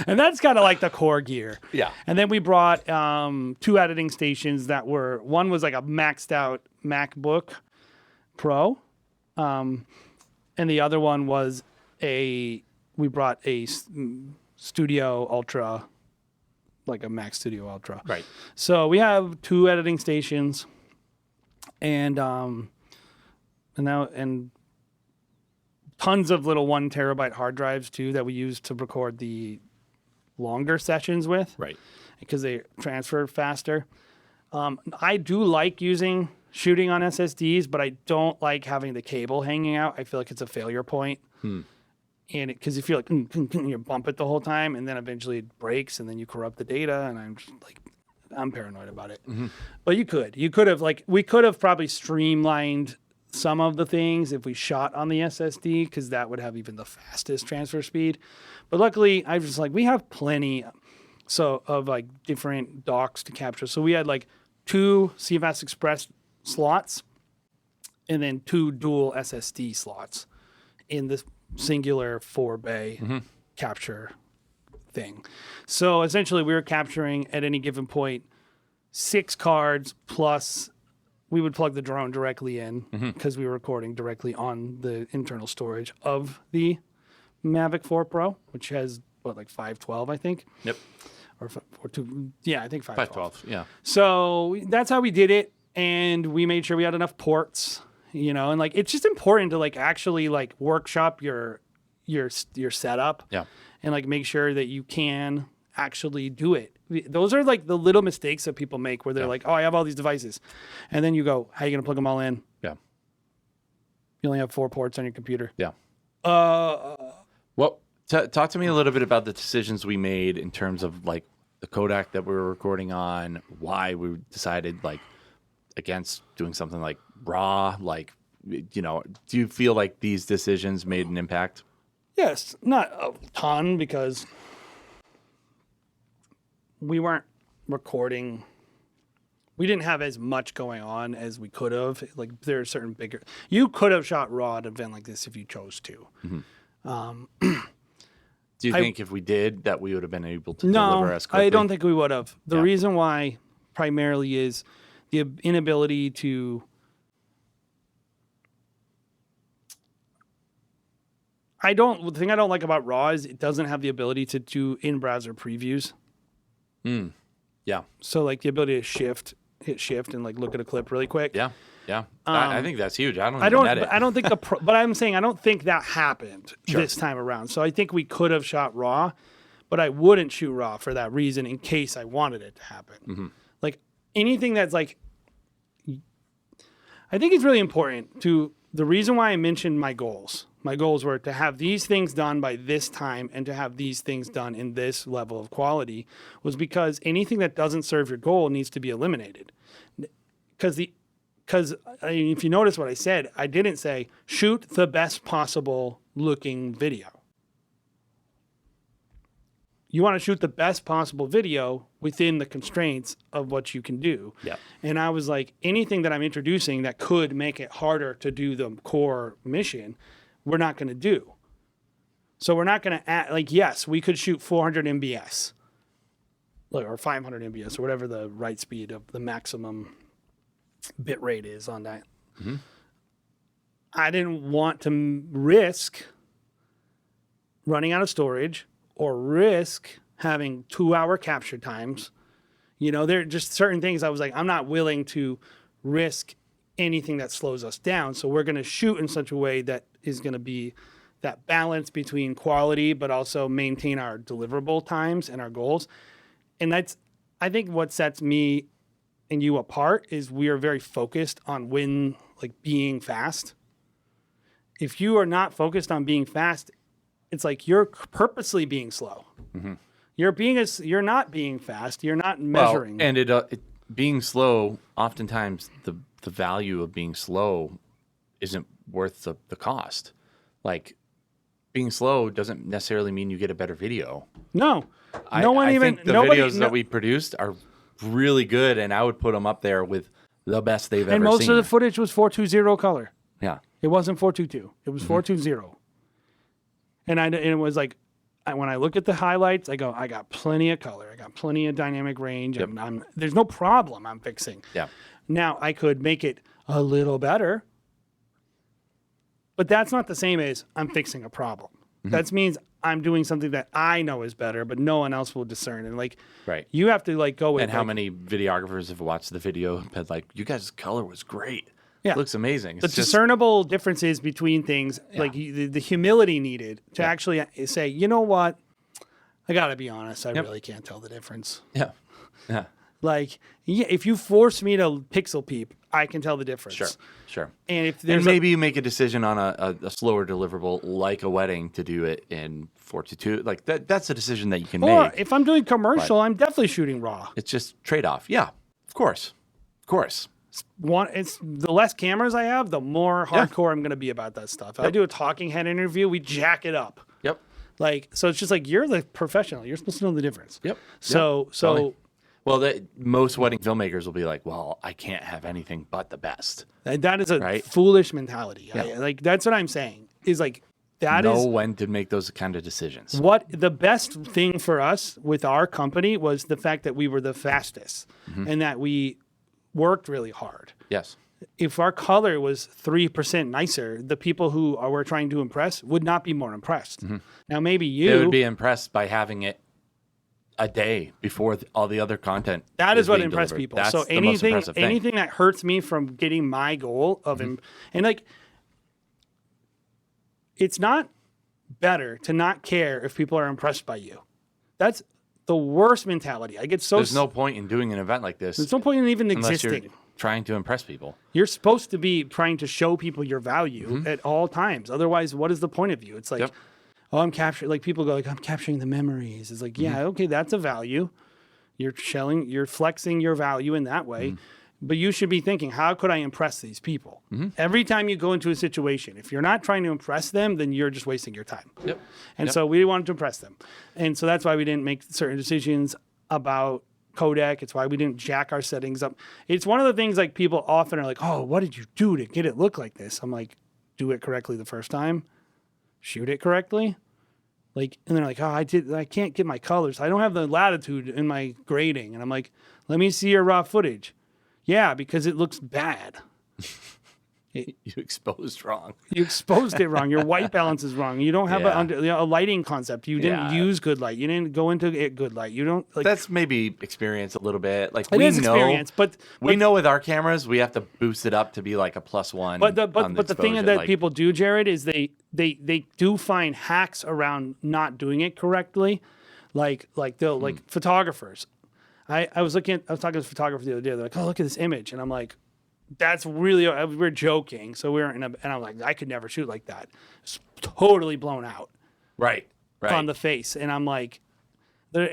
And that's kind of like the core gear. Yeah. And then we brought 2 editing stations that were, one was like a maxed out MacBook Pro. And the other one was we brought a Studio Ultra, like a Mac Studio Ultra. Right. So we have 2 editing stations. And tons of little 1 terabyte hard drives too that we use to record the longer sessions with, Right. Because they transfer faster. I do like shooting on SSDs, but I don't like having the cable hanging out. I feel like it's a failure point. And because you feel like you bump it the whole time, and then eventually it breaks, and then you corrupt the data, and I'm paranoid about it. But we could have probably streamlined some of the things if we shot on the SSD, because that would have even the fastest transfer speed. But luckily, I was we have plenty of different docks to capture. So we had 2 CFS Express slots and then 2 dual SSD slots in this singular 4-bay capture thing. So essentially we were capturing at any given point 6 cards, plus we would plug the drone directly in because we were recording directly on the internal storage of the Mavic 4 Pro, which has 512, I think. Yep. Or 2, I think 512. Yeah. So that's how we did it, and we made sure we had enough ports, and it's just important to actually workshop your setup. Yeah. And make sure that you can actually do it. Those are the little mistakes that people make where they're oh, I have all these devices. And then you go, how are you going to plug them all in? Yeah. You only have 4 ports on your computer. Yeah. Well, talk to me a little bit about the decisions we made in terms of the Kodak that we were recording on, why we decided against doing something like RAW, do you feel like these decisions made an impact? Yes, not a ton, because we weren't recording. We didn't have as much going on as we could have. There are certain bigger. You could have shot RAW at an event like this if you chose to. Do you think if we did that we would have been able to deliver as quickly? I don't think we would have. The reason why primarily is the inability to. The thing I don't like about RAW is it doesn't have the ability to do in-browser previews. Yeah. So the ability to hit shift and look at a clip really quick. Yeah. Yeah. I think that's huge. I don't think but I'm saying I don't think that happened this time around. So I think we could have shot RAW, but I wouldn't shoot RAW for that reason in case I wanted it to happen. Anything that's I think it's really important to the reason why I mentioned my goals. My goals were to have these things done by this time and to have these things done in this level of quality, was because anything that doesn't serve your goal needs to be eliminated. Because if you notice what I said, I didn't say shoot the best possible looking video. You want to shoot the best possible video within the constraints of what you can do. Yeah. And I was anything that I'm introducing that could make it harder to do the core mission, we're not going to do. So we're not going to add, yes, we could shoot 400 MBS or 500 MBS or whatever the write speed of the maximum bit rate is on that. I didn't want to risk running out of storage or risk having 2-hour capture times. There are just certain things I was I'm not willing to risk anything that slows us down. So we're going to shoot in such a way that is going to be that balance between quality, but also maintain our deliverable times and our goals. And that's, I think, what sets me and you apart is we are very focused on being fast. If you are not focused on being fast, it's you're purposely being slow. You're not being fast. You're not measuring. Well, and it being slow, oftentimes the value of being slow isn't worth the cost. Like being slow doesn't necessarily mean you get a better video. No, I think the nobody, videos that we produced are really good, and I would put them up there with the best they've ever seen. And most of the footage was 420 color. Yeah. It wasn't 422. It was 420. And it was like, when I look at the highlights, I go, I got plenty of color. I got plenty of dynamic range. Yep. And there's no problem I'm fixing. Yeah. Now, I could make it a little better, but that's not the same as I'm fixing a problem. That means I'm doing something that I know is better, but no one else will discern. And like, Right. you have to like go with. And how many videographers have watched the video and been like, you guys' color was great. Yeah. It looks amazing. The It's just, discernible differences between things, like the humility needed to actually say, you know what? I got to be honest. I really can't tell the difference. yeah. Yeah. Like, yeah, if you force me to pixel peep, I can tell the difference. Sure. And if there's maybe you make a decision on a slower deliverable like a wedding to do it in 4:2. Like that's a decision that you can or make. if I'm doing commercial, I'm definitely shooting raw. It's just trade-off. Yeah, of course. It's the less cameras I have, the more hardcore I'm going to be about that stuff. If I do a talking head interview, we jack it up. Yep. Like, so it's just like, you're the professional. You're supposed to know the difference. Yep. So Well, most wedding filmmakers will be like, well, I can't have anything but the best. that is a Right? foolish mentality. Yeah. Like, that's what I'm saying is like, that know is when to make those kind of decisions. what the best thing for us with our company was the fact that we were the fastest and that we worked really hard. Yes. If our color was 3% nicer, the people who we're trying to impress would not be more impressed. Now, maybe They would you, be impressed by having it a day before all the other content. that is what being impressed delivered. people. That's So the most impressive thing. anything that hurts me from getting my goal of, and like, it's not better to not care if people are impressed by you. That's the worst mentality. I get so, There's no point in doing an event like this there's no point in even unless existing. you're trying to impress people. You're supposed to be trying to show people your value at all times. Otherwise, what is the point of you? It's like, Yep. oh, I'm capturing, like people go like, I'm capturing the memories. It's like, yeah, okay, that's a value. You're flexing your value in that way. But you should be thinking, how could I impress these people? Every time you go into a situation, if you're not trying to impress them, then you're just wasting your time. Yep. And so we wanted to impress them. And so that's why we didn't make certain decisions about codec. It's why we didn't jack our settings up. It's one of the things like people often are like, oh, what did you do to get it look like this? I'm like, do it correctly the first time, shoot it correctly. Like, and they're like, oh, I can't get my colors. I don't have the latitude in my grading. And I'm like, let me see your raw footage. Yeah, because it looks bad. You exposed wrong. You exposed it wrong. Your white balance is wrong. You don't have a lighting concept. You didn't use good light. You didn't go into it good light. You don't like. That's maybe experience a little bit. Like It we is know, experience, but we know with our cameras we have to boost it up to be like a +1. But the on but the thing exposure. that Like, people do, Jared, is they do find hacks around not doing it correctly, like they'll like photographers. I was talking to a photographer the other day. They're like, oh, look at this image, and I'm like, that's really, we're joking. So we're and I'm like, I could never shoot like that. It's totally blown out right. on the face, and I'm like, they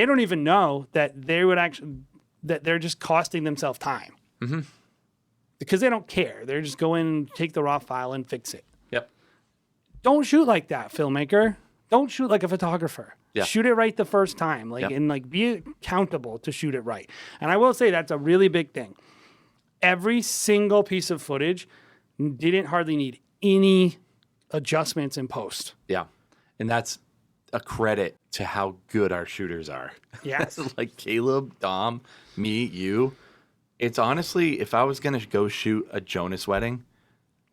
don't even know that they're just costing themselves time. Because they don't care. They're just going and take the raw file and fix it. Yep. Don't shoot like that, filmmaker. Don't shoot like a photographer. Yeah. Shoot it right the first time, and be accountable to shoot it right. And I will say that's a really big thing. Every single piece of footage didn't hardly need any adjustments in post. Yeah. And that's a credit to how good our shooters are. Yes. Like Caleb, Dom, me, you. It's honestly, if I was going to go shoot a Jonas wedding.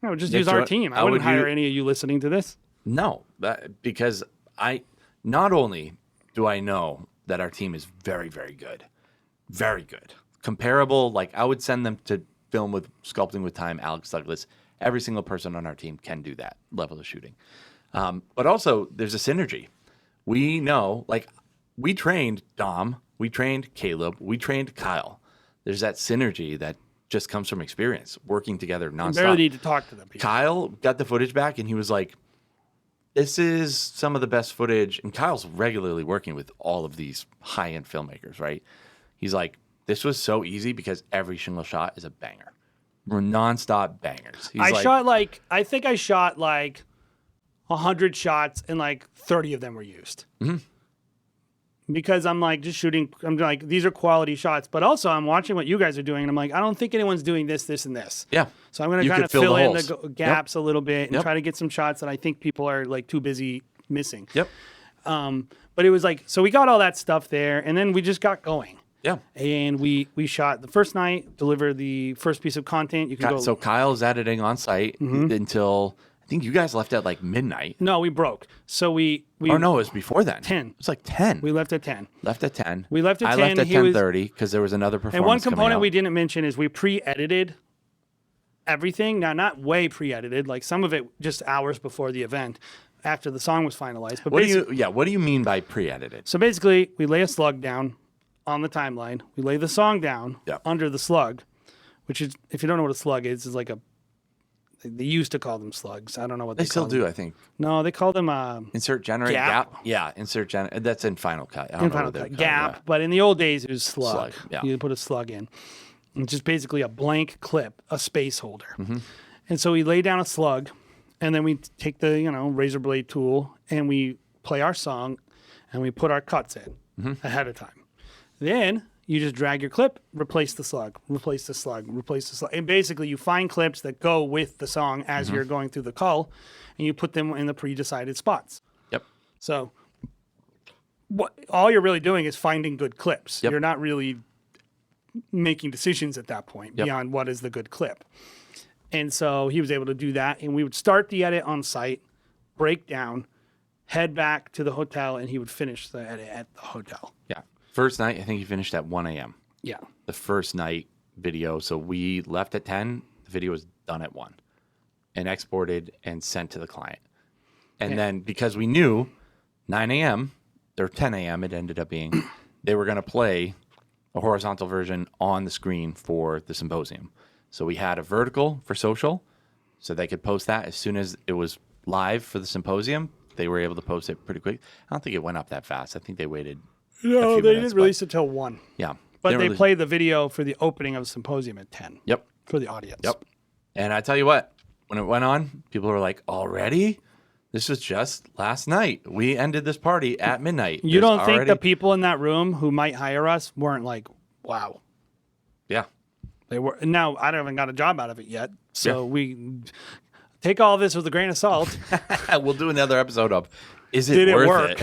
No, just use our team. I wouldn't hire any of you listening to this. No, because not only do I know that our team is very, very good, comparable. Like I would send them to film with Sculpting with Time, Alex Douglas. Every single person on our team can do that level of shooting. But also there's a synergy. We know, like we trained Dom, we trained Caleb, we trained Kyle. There's that synergy that just comes from experience, working together nonstop. You barely need to talk to them. Kyle got the footage back and he was like, this is some of the best footage. And Kyle's regularly working with all of these high-end filmmakers, right? He's like, this was so easy because every single shot is a banger. were nonstop bangers. He's I think I shot like 100 shots and like 30 of them were used. Mm-hmm. Because I'm like just shooting. I'm like, these are quality shots, but also I'm watching what you guys are doing, and I'm like, I don't think anyone's doing this, this, and this. Yeah. So I'm going to kind of fill in the gaps a little bit and try to get some shots that I think people are like too busy missing. Yep. But it was like, so we got all that stuff there, and then we just got going. Yeah. And we shot the first night, delivered the first piece of content. You can go. So Kyle's editing on site until. I think you guys left at like midnight. No, we broke. So we. Oh no, it was before then. 10. It was like 10. We left at 10. Left at 10. We left at 10. I left at 10:30 because there was another performance. And one component we didn't mention is we pre-edited everything. Now, not way pre-edited. Like some of it just hours before the event, after the song was finalized. But what do you mean by pre-edited? So basically, we lay a slug down on the timeline. We lay the song down under the slug, which is, if you don't know what a slug is like a. They used to call them slugs. I don't know what they still call do. them. I think. No, they call them insert generate gap. Yeah, insert generate. That's in Final Cut. I don't know what they're called, gap. But in the old days, it was slug. Yeah. You put a slug in. It's just basically a blank clip, a space holder. Mm-hmm. And so we lay down a slug, and then we take the razor blade tool and we play our song, and we put our cuts in ahead of time. Then you just drag your clip, replace the slug, replace the slug, replace the slug. And basically you find clips that go with the song as you're going through the cull, and you put them in the pre-decided spots. Yep. So all you're really doing is finding good clips. Yep. You're not really making decisions at that point beyond what is the good clip. And so he was able to do that, and we would start the edit on site, break down, head back to the hotel, and he would finish the edit at the hotel. Yeah. First night, I think he finished at 1 a.m. Yeah. The first night video. So we left at 10. The video was done at 1 and exported and sent to the client. And then because we knew 9 a.m. or 10 a.m. it ended up being, they were going to play a horizontal version on the screen for the symposium. So we had a vertical for social so they could post that as soon as it was live for the symposium. They were able to post it pretty quick. I don't think it went up that fast. I think they waited. No, they didn't release it till 1. Yeah. But they played the video for the opening of the symposium at 10. Yep. For the audience. Yep. And I tell you what, when it went on, people were like, already? This was just last night. We ended this party at midnight. You don't think the people in that room who might hire us weren't like, wow. Yeah. They were. Now, I haven't got a job out of it yet. So we take all of this with a grain of salt. We'll do another episode of Did it work?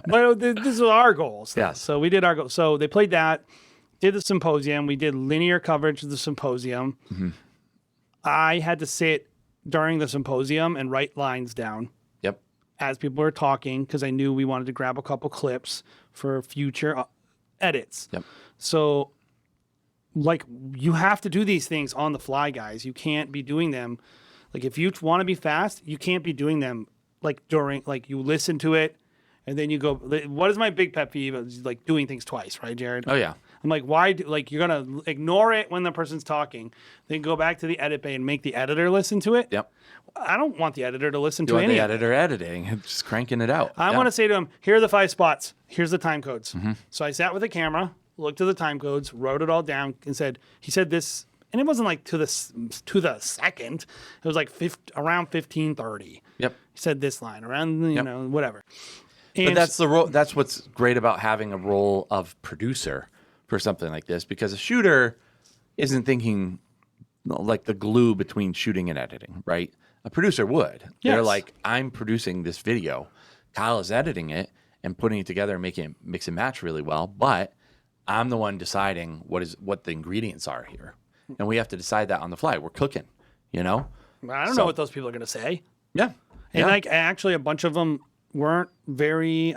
But this is our goals. Yeah. So we did our goals. So they played that, did the symposium. We did linear coverage of the symposium. Mm-hmm. I had to sit during the symposium and write lines down. Yep. As people were talking, because I knew we wanted to grab a couple clips for future edits. Yep. So, like, you have to do these things on the fly, guys. You can't be doing them. Like, if you want to be fast, you can't be doing them like during, like, you listen to it and then you go, what is my big pet peeve? It's like doing things twice, right, Jared? Oh, yeah. I'm like, why? You're going to ignore it when the person's talking, then go back to the edit bay and make the editor listen to it. Yep. I don't want the editor to listen you to want any the editor editing and just cranking it out. I want to say to him, here are the 5 spots. Here's the time codes. Mm-hmm. So I sat with the camera, looked at the time codes, wrote it all down, and he said this, and it wasn't like to the second. It was like around 15:30. Yep. He said this line around, you know, whatever. And but that's the role. That's what's great about having a role of producer for something like this, because a shooter isn't thinking like the glue between shooting and editing, right? A producer would. Yes. They're like, I'm producing this video. Kyle is editing it and putting it together and making it mix and match really well, but I'm the one deciding what the ingredients are here. And we have to decide that on the fly. We're cooking, you know? I don't know what those people are going to say. Yeah. And like actually a bunch of them weren't very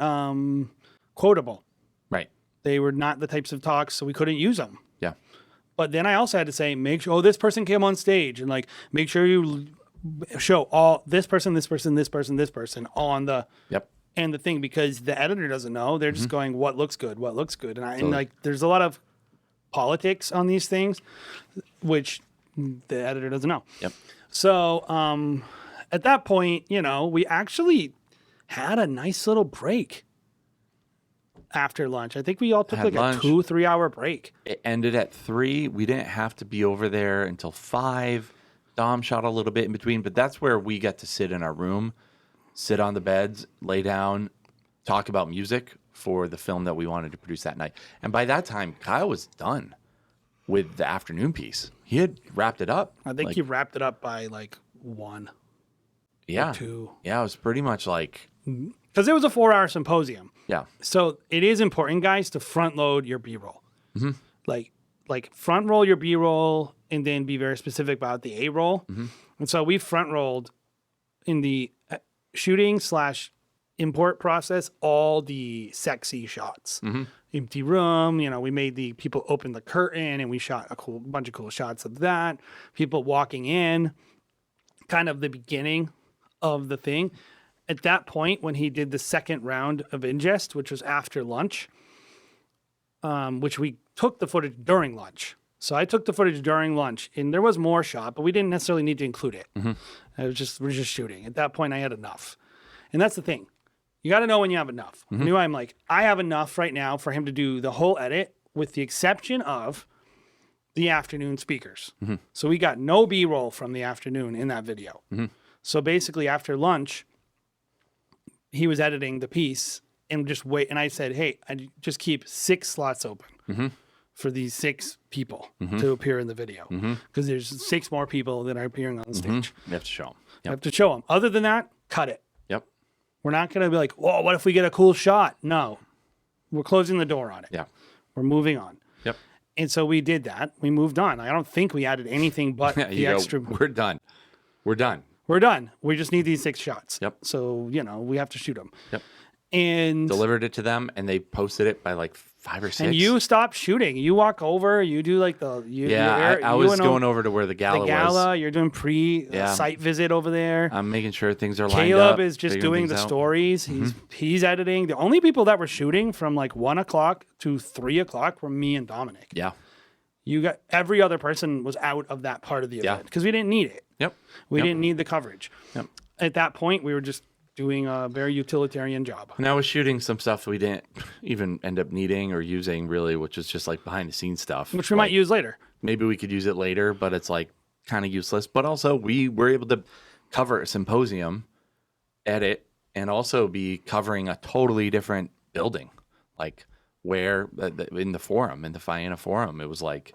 quotable. Right. They were not the types of talks, so we couldn't use them. Yeah. But then I also had to say, make sure, this person came on stage, and like, make sure you show all this person on the and the thing, because the editor doesn't know. They're just going, what looks good, and like, there's a lot of politics on these things, which the editor doesn't know. Yep. So at that point, you know, we actually had a nice little break. after lunch. I think we all took Had like lunch. a 2-3 hour break. It ended at 3. We didn't have to be over there until 5. Dom shot a little bit in between, but that's where we got to sit in our room, sit on the beds, lay down, talk about music for the film that we wanted to produce that night. And by that time, Kyle was done with the afternoon piece. He had wrapped it up. I think he wrapped it up by like 1 Yeah. or 2. Yeah, it was pretty much like, Because it was a 4-hour symposium. yeah. So it is important, guys, to front load your B-roll. Like front roll your B-roll and then be very specific about the A-roll. And so we front rolled in the shooting / import process all the sexy shots. Empty room, we made the people open the curtain and we shot a bunch of cool shots of that. People walking in, kind of the beginning of the thing. At that point, when he did the second round of ingest, which was after lunch, which we took the footage during lunch. So I took the footage during lunch, and there was more shot, but we didn't necessarily need to include it. We're just shooting. At that point, I had enough, and that's the thing. You got to know when you have enough. I knew I'm like, I have enough right now for him to do the whole edit, with the exception of the afternoon speakers. So we got no B-roll from the afternoon in that video. So basically, after lunch, he was editing the piece and just wait. And I said, hey, I just keep 6 slots open for these 6 people to appear in the video. Because there's 6 more people that are appearing on the stage. You have to show them. You have to show them. Other than that, cut it. Yep. We're not going to be like, whoa, what if we get a cool shot? No. We're closing the door on it. Yeah. We're moving on. Yep. And so we did that. We moved on. I don't think we added anything but the extra. We're done. We're done. We're done. We just need these 6 shots. Yep. So, we have to shoot them. Yep. And Delivered it to them, and they posted it by like 5 or 6. And you stop shooting. You walk over. You do like the I was going over to where the gala was. You're doing site visit over there. I'm making sure things are lined up. Caleb is just doing the out. stories. He's editing. The only people that were shooting from like 1 o'clock to 3 o'clock were me and Dominic. Yeah. You got every other person was out of that part of the event because we didn't need it. Yep. We didn't need the coverage. Yep. At that point, we were just doing a very utilitarian job. And I was shooting some stuff we didn't even end up needing or using really, which is just like behind the scenes stuff. Which we might use later. Maybe we could use it later, but it's like kind of useless. But also we were able to cover a symposium, edit, and also be covering a totally different building. Like where in the forum, in the Fiena Forum, it was like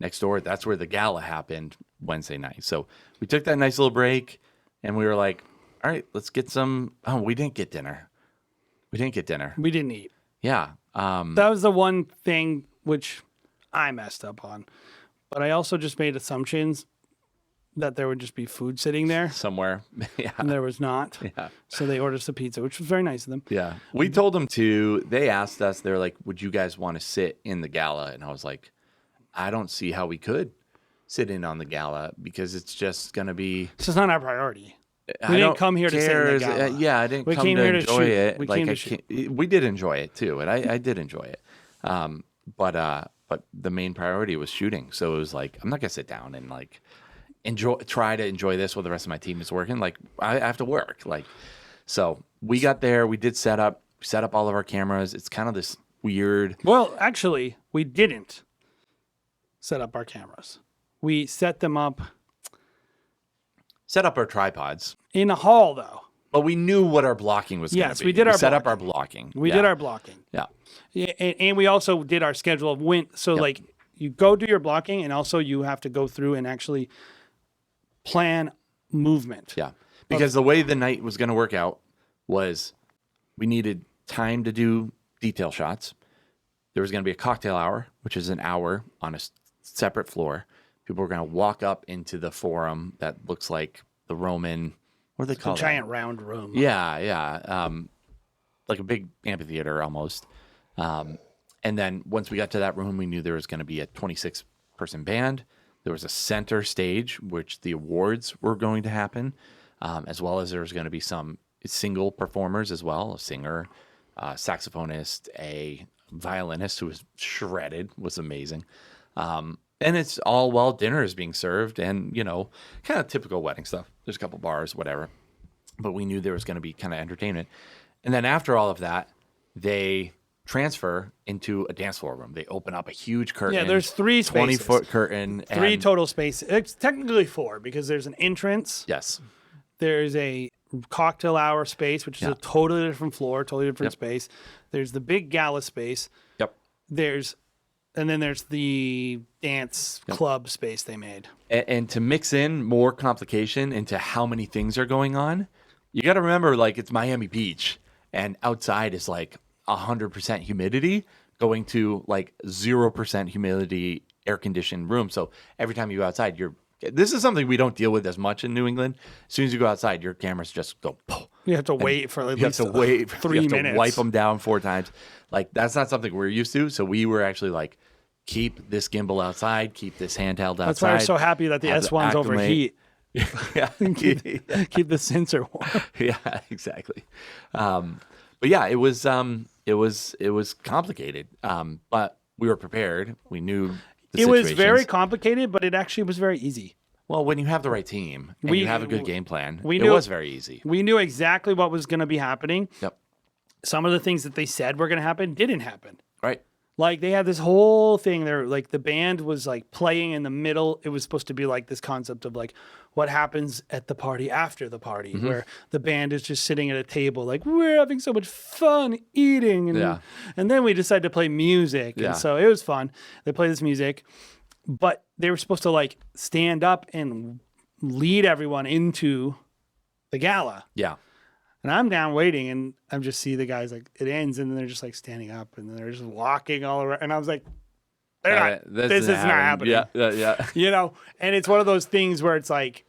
next door. That's where the gala happened Wednesday night. So we took that nice little break and we were like, all right, let's get some. Oh, we didn't get dinner. We didn't eat. Yeah. That was the one thing which I messed up on. But I also just made assumptions that there would just be food sitting there. Somewhere. Yeah. And there was not. Yeah. So they ordered some pizza, which was very nice of them. Yeah. We told them they asked us, they're like, would you guys want to sit in the gala? And I was like, I don't see how we could sit in on the gala because it's just going to be. This is not our priority. We didn't come here to sit in the gala. Yeah, I didn't come to enjoy it. We did enjoy it too, and I did enjoy it. But the main priority was shooting. So it was like, I'm not gonna sit down and like try to enjoy this while the rest of my team is working. Like I have to work. Like so we got there. We did set up all of our cameras. It's kind of this weird. Well, actually, we didn't set up our cameras. We set them up. Set up our tripods. In a hall, though. But we knew what our blocking was going to be. Yes, we did our set up our blocking. We did our blocking. Yeah. And we also did our schedule of when. So, like, you go do your blocking, and also you have to go through and actually plan movement. Yeah. Because the way the night was going to work out was we needed time to do detail shots. There was going to be a cocktail hour, which is an hour on a separate floor. People were going to walk up into the forum that looks like the Roman, what do they call it? Giant round room. Yeah. Like a big amphitheater almost. And then once we got to that room, we knew there was going to be a 26-person band. There was a center stage, which the awards were going to happen, as well as there was going to be some single performers as well, a singer, saxophonist, a violinist who was shredded, was amazing. And it's all while dinner is being served and, kind of typical wedding stuff. There's a couple bars, whatever. But we knew there was going to be kind of entertainment. And then after all of that, they transfer into a dance floor room. They open up a huge curtain. Yeah, there's 3 spaces. 20-foot curtain. 3 and, total spaces. It's technically 4 because there's an entrance. Yes. There's a cocktail hour space, which is a totally different floor, totally different space. There's the big gala space. Yep. And then there's the dance club space they made. And to mix in more complication into how many things are going on, you got to remember, like, it's Miami Beach, and outside is like 100% humidity going to like 0% humidity air-conditioned room. So every time you go outside, this is something we don't deal with as much in New England. As soon as you go outside, your cameras just go. You have to wait for at least 3 you have minutes. to wipe them down 4 times. Like, that's not something we're used to. So we were actually like, keep this gimbal outside, keep this handheld outside. That's why I'm so happy that the S1s overheat. Yeah. keep the sensor warm. Yeah, exactly. But yeah, it was complicated. But we were prepared. We knew the It was situations. very complicated, but it actually was very easy. Well, when you have the right team and you have a good game plan, it was very easy. We knew exactly what was going to be happening. Yep. Some of the things that they said were going to happen didn't happen. Right. Like, they had this whole thing there, like the band was like playing in the middle. It was supposed to be like this concept of like what happens at the party after the party, where the band is just sitting at a table, like, we're having so much fun eating. And then we decided to play music. Yeah. And so it was fun. They played this music, but they were supposed to like stand up and lead everyone into the gala. Yeah. And I'm down waiting, and I just see the guys, like, it ends, and then they're just like standing up, and then they're just walking all around. And I was like, this is not happening. Yeah. You know, and it's one of those things where it's like,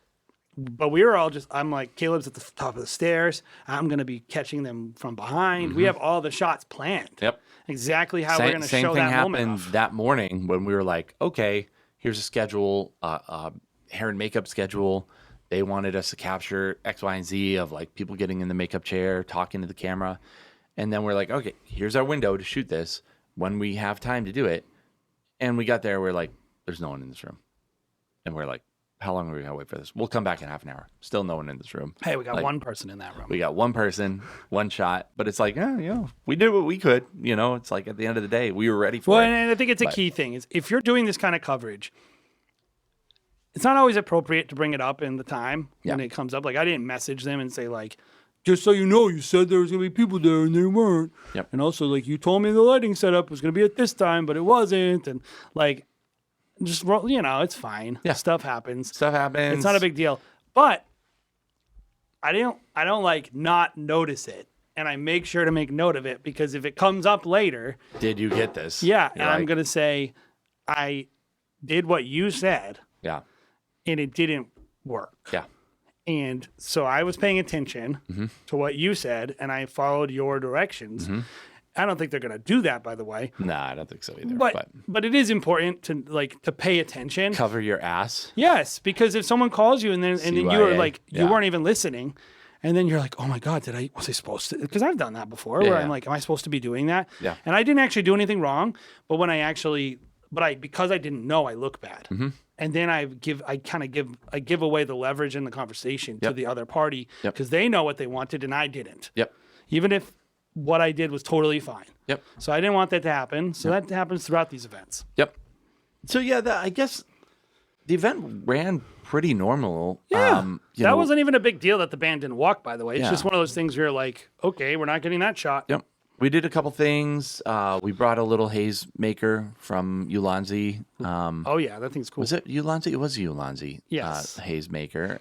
but we were all I'm like, Caleb's at the top of the stairs. I'm going to be catching them from behind. We have all the shots planned. Yep. Exactly how we're going to show that moment. Same thing happened that morning when we were like, okay, here's a schedule, hair and makeup schedule. They wanted us to capture X, Y, and Z of like people getting in the makeup chair, talking to the camera. And then we're like, okay, here's our window to shoot this when we have time to do it. And we got there, we're like, there's no one in this room. And we're like, how long are we going to wait for this? We'll come back in half an hour. Still no one in this room. Hey, we got one person in that room. We got one person, one shot. But it's like, we did what we could. It's like at the end of the day, we were ready for it. Well, and I think it's a key thing is if you're doing this kind of coverage, it's not always appropriate to bring it up in the time when it comes up. Like, I didn't message them and say, like, just so you know, you said there was going to be people there and they weren't. Yep. And also, like, you told me the lighting setup was going to be at this time, but it wasn't. And, like, just, it's fine. Yeah. Stuff happens. Stuff happens. It's not a big deal. But I don't like, not notice it. And I make sure to make note of it because if it comes up later. Did you get this? Yeah. And I'm going to say, I did what you said. Yeah. And it didn't work. Yeah. And so I was paying attention to what you said, and I followed your directions. I don't think they're going to do that, by the way. Nah, I don't think so either. But it is important to pay attention. Cover your ass. Yes, because if someone calls you and then you were like you weren't even listening, and then you're like, oh my God, was I supposed to? Because I've done that before, where I'm like, am I supposed to be doing that? Yeah. And I didn't actually do anything wrong, but because I didn't know, I look bad. And then I give away the leverage in the conversation to the other party because they know what they wanted and I didn't. Yep. Even if what I did was totally fine. Yep. So I didn't want that to happen. So that happens throughout these events. Yep. So yeah, I guess the event ran pretty normal. Yeah. That wasn't even a big deal that the band didn't walk, by the way. It's just one of those things where you're like, okay, we're not getting that shot. Yep. We did a couple things. We brought a little haze maker from Ulanzi. Oh, yeah, that thing's cool. Was it Ulanzi? It was Ulanzi. Yes. Haze maker.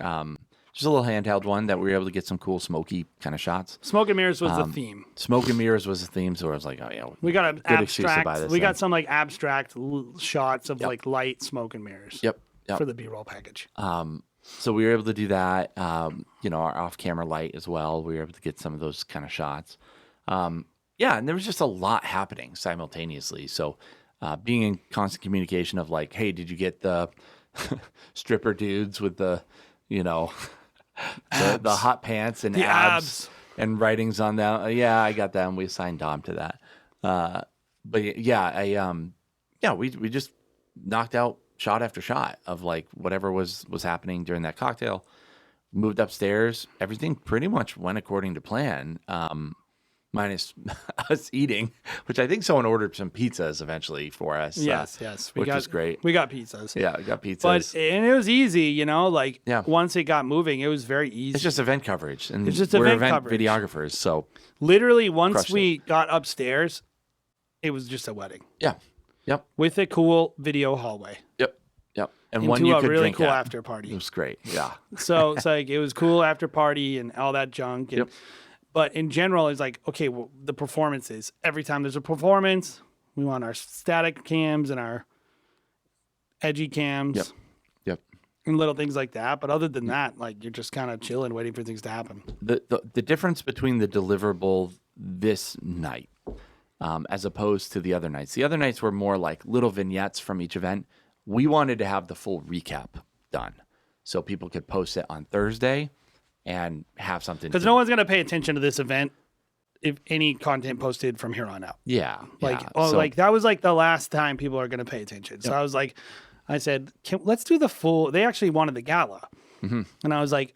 Just a little handheld one that we were able to get some cool smoky kind of shots. Smoke and mirrors was the theme. Smoke and mirrors was the theme, so I was like, oh, yeah. We got an abstract. We got some like abstract shots of like light smoke and mirrors. Yep. For the B-roll package. So we were able to do that. Our off-camera light as well. We were able to get some of those kind of shots. Yeah, and there was just a lot happening simultaneously. So being in constant communication of like, hey, did you get the stripper dudes with the, the hot pants and abs and writings on them? Yeah, I got that, and we assigned Dom to that. But yeah, we just knocked out shot after shot of like whatever was happening during that cocktail. Moved upstairs. Everything pretty much went according to plan. minus us eating, which I think someone ordered some pizzas eventually for us. Yes. Which was great. We got pizzas. Yeah, we got pizzas. But and it was easy, like Yeah. once it got moving, it was very easy. It's just event coverage, and It's just we're event event coverage. videographers. So Literally, once Crushed we got upstairs, it was just a wedding yeah, yep, with a cool video hallway yep, and into one you a could really drink cool at. after It party. was great. Yeah, So it's like it was cool after party and all that junk. And, Yep. But in general, it's like, okay, well, the performances. Every time there's a performance, we want our static cams and our edgy cams yep. and little things like that. But other than that, like you're just kind of chilling, waiting for things to happen. The difference between the deliverable this night, as opposed to the other nights. The other nights were more like little vignettes from each event. We wanted to have the full recap done, so people could post it on Thursday and have something. Because no one's going to pay attention to this event if any content posted from here on out. Yeah, Like, yeah. like that was like the last time people are going to pay attention. So I said, let's do the full. They actually wanted the gala. Mm-hmm. And I was like,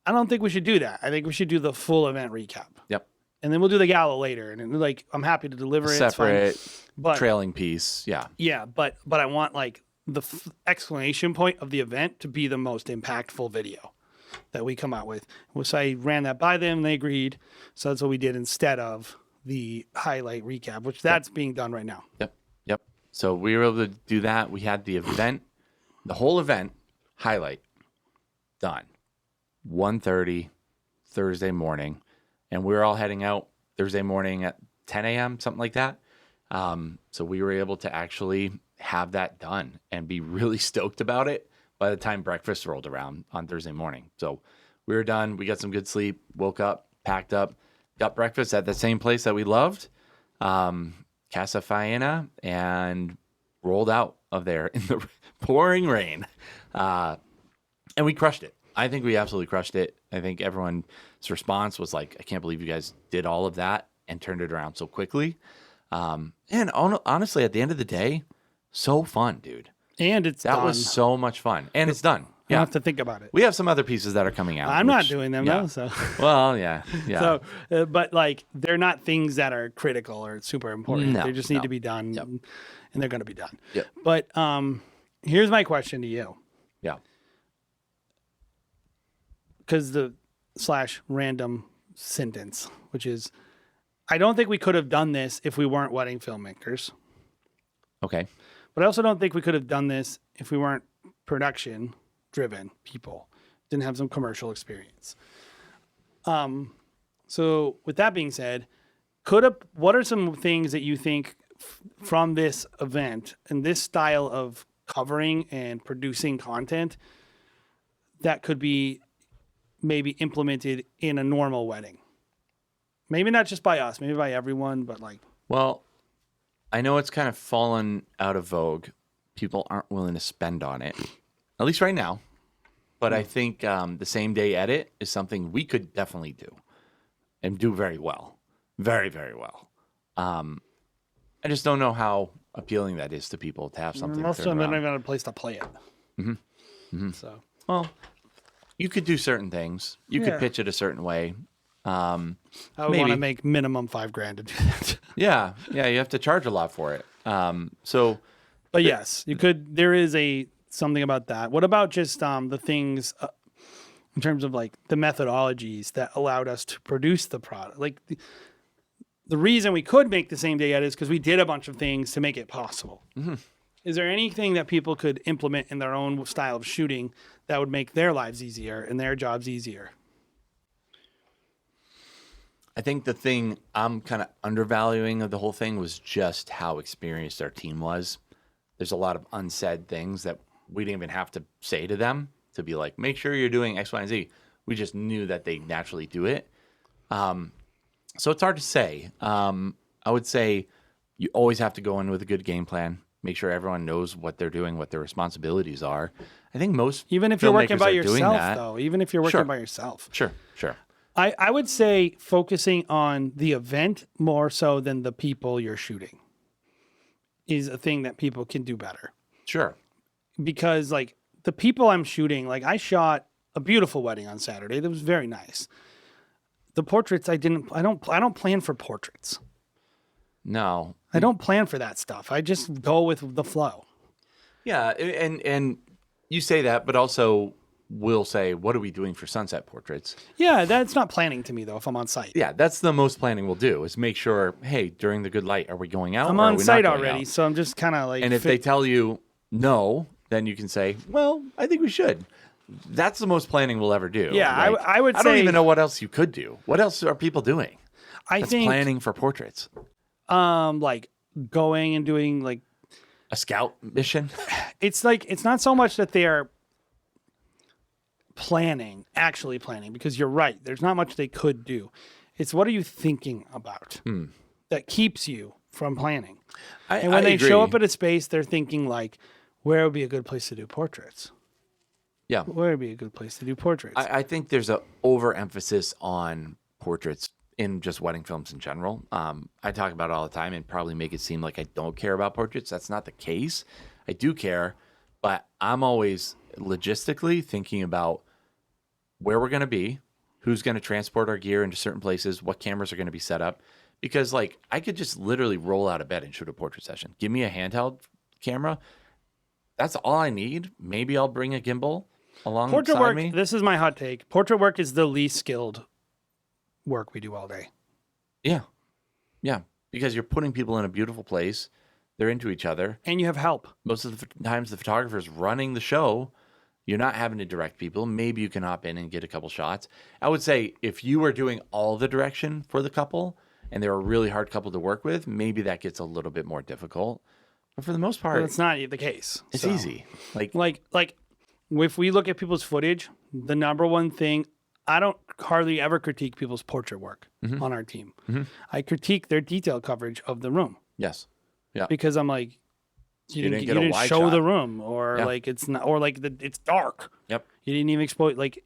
I don't think we should do that. I think we should do the full event recap. Yep. And then we'll do the gala later. And like, I'm happy to deliver it. Separate it's fine. But trailing piece. Yeah. yeah, but I want like the explanation point of the event to be the most impactful video that we come out with. So I ran that by them and they agreed. So that's what we did instead of the highlight recap, which that's being done right now. Yep. So we were able to do that. We had the event, the whole event highlight done. 1:30 Thursday morning, and we were all heading out Thursday morning at 10 a.m., something like that. So we were able to actually have that done and be really stoked about it by the time breakfast rolled around on Thursday morning. So we were done. We got some good sleep, woke up, packed up, got breakfast at the same place that we loved, Casa Faena, and rolled out of there in the pouring rain. And we crushed it. I think we absolutely crushed it. I think everyone's response was like, I can't believe you guys did all of that and turned it around so quickly. And honestly, at the end of the day, so fun, dude. And it's That done. was so much fun. And it's done. You don't Yeah. have to think about it. We have some other pieces that are coming out. I'm not which- doing them yeah. though. So, Well, yeah. so but like they're not things that are critical or super important. No, they just need no. to be done, Yep. and they're going to be done. Yep. But here's my question to you, Yeah. because the /random sentence, which is, I don't think we could have done this if we weren't wedding filmmakers. Okay. But I also don't think we could have done this if we weren't production driven people, didn't have some commercial experience. So with that being said, what are some things that you think from this event and this style of covering and producing content that could be maybe implemented in a normal wedding? Maybe not just by us, maybe by everyone, but like, Well, I know it's kind of fallen out of vogue. People aren't willing to spend on it, at least right now. But I think the same day edit is something we could definitely do and do very well. Very, very well. I just don't know how appealing that is to people to have something. most of turned them don't around. even have a place to play it. Mm-hmm. So Well, you could do certain things. You Yeah. could pitch it a certain way. I would want Maybe. to make minimum $5,000 to do that. Yeah, you have to charge a lot for it. So But yes, you could. There is something about that. What about just the things in terms of like the methodologies that allowed us to produce the product? Like the reason we could make the same day edit is because we did a bunch of things to make it possible. Mm-hmm. Is there anything that people could implement in their own style of shooting that would make their lives easier and their jobs easier? I think the thing I'm kind of undervaluing of the whole thing was just how experienced our team was. There's a lot of unsaid things that we didn't even have to say to them to be like, make sure you're doing X, Y, and Z. We just knew that they naturally do it. So it's hard to say. I would say you always have to go in with a good game plan. Make sure everyone knows what they're doing, what their responsibilities are. I think most Even if you're working filmmakers by are doing yourself, that. though. Even if you're working Sure. by yourself. Sure. I would say focusing on the event more so than the people you're shooting is a thing that people can do better. Sure. Because like the people I'm shooting, like I shot a beautiful wedding on Saturday that was very nice. The portraits, I don't plan for portraits. No. I don't plan for that stuff. I just go with the flow. Yeah, and you say that, but also we'll say, what are we doing for sunset portraits? Yeah, that's not planning to me though. If I'm on site, Yeah, that's the most planning we'll do is make sure, hey, during the good light, are we going out? I'm or are on we site not going already, out? so I'm just kind of like. And if they tell you no, then you can say, well, I think we should. That's the most planning we'll ever do. Yeah, I would I don't say- even know what else you could do. What else are people doing? I That's think planning for portraits. like going and doing like A scout mission. it's not so much that they are actually planning, because you're right. There's not much they could do. It's what are you thinking about that keeps you from planning. And when they show up at a space, they're thinking like, where would be a good place to do portraits? Yeah. Where would be a good place to do portraits? I think there's a overemphasis on portraits in just wedding films in general. I talk about it all the time and probably make it seem like I don't care about portraits. That's not the case. I do care, but I'm always logistically thinking about where we're going to be, who's going to transport our gear into certain places, what cameras are going to be set up. Because like I could just literally roll out of bed and shoot a portrait session. Give me a handheld camera. That's all I need. Maybe I'll bring a gimbal alongside Portrait work, me. this is my hot take. Portrait work is the least skilled work we do all day. Yeah. Yeah. Because you're putting people in a beautiful place. They're into each other. And you have help. Most of the times the photographer's running the show. You're not having to direct people. Maybe you can hop in and get a couple shots. I would say if you were doing all the direction for the couple and they're a really hard couple to work with, maybe that gets a little bit more difficult. But for the most part, But it's not the case. it's So, easy. Like, Like if we look at people's footage, the number one thing, I don't hardly ever critique people's portrait work on our team. I critique their detail coverage of the room yes. Yeah. because I'm like, you didn't didn't, get you a didn't wide show shot. the room, or Yeah. like it's not, or like it's dark. Yep. You didn't even expose, like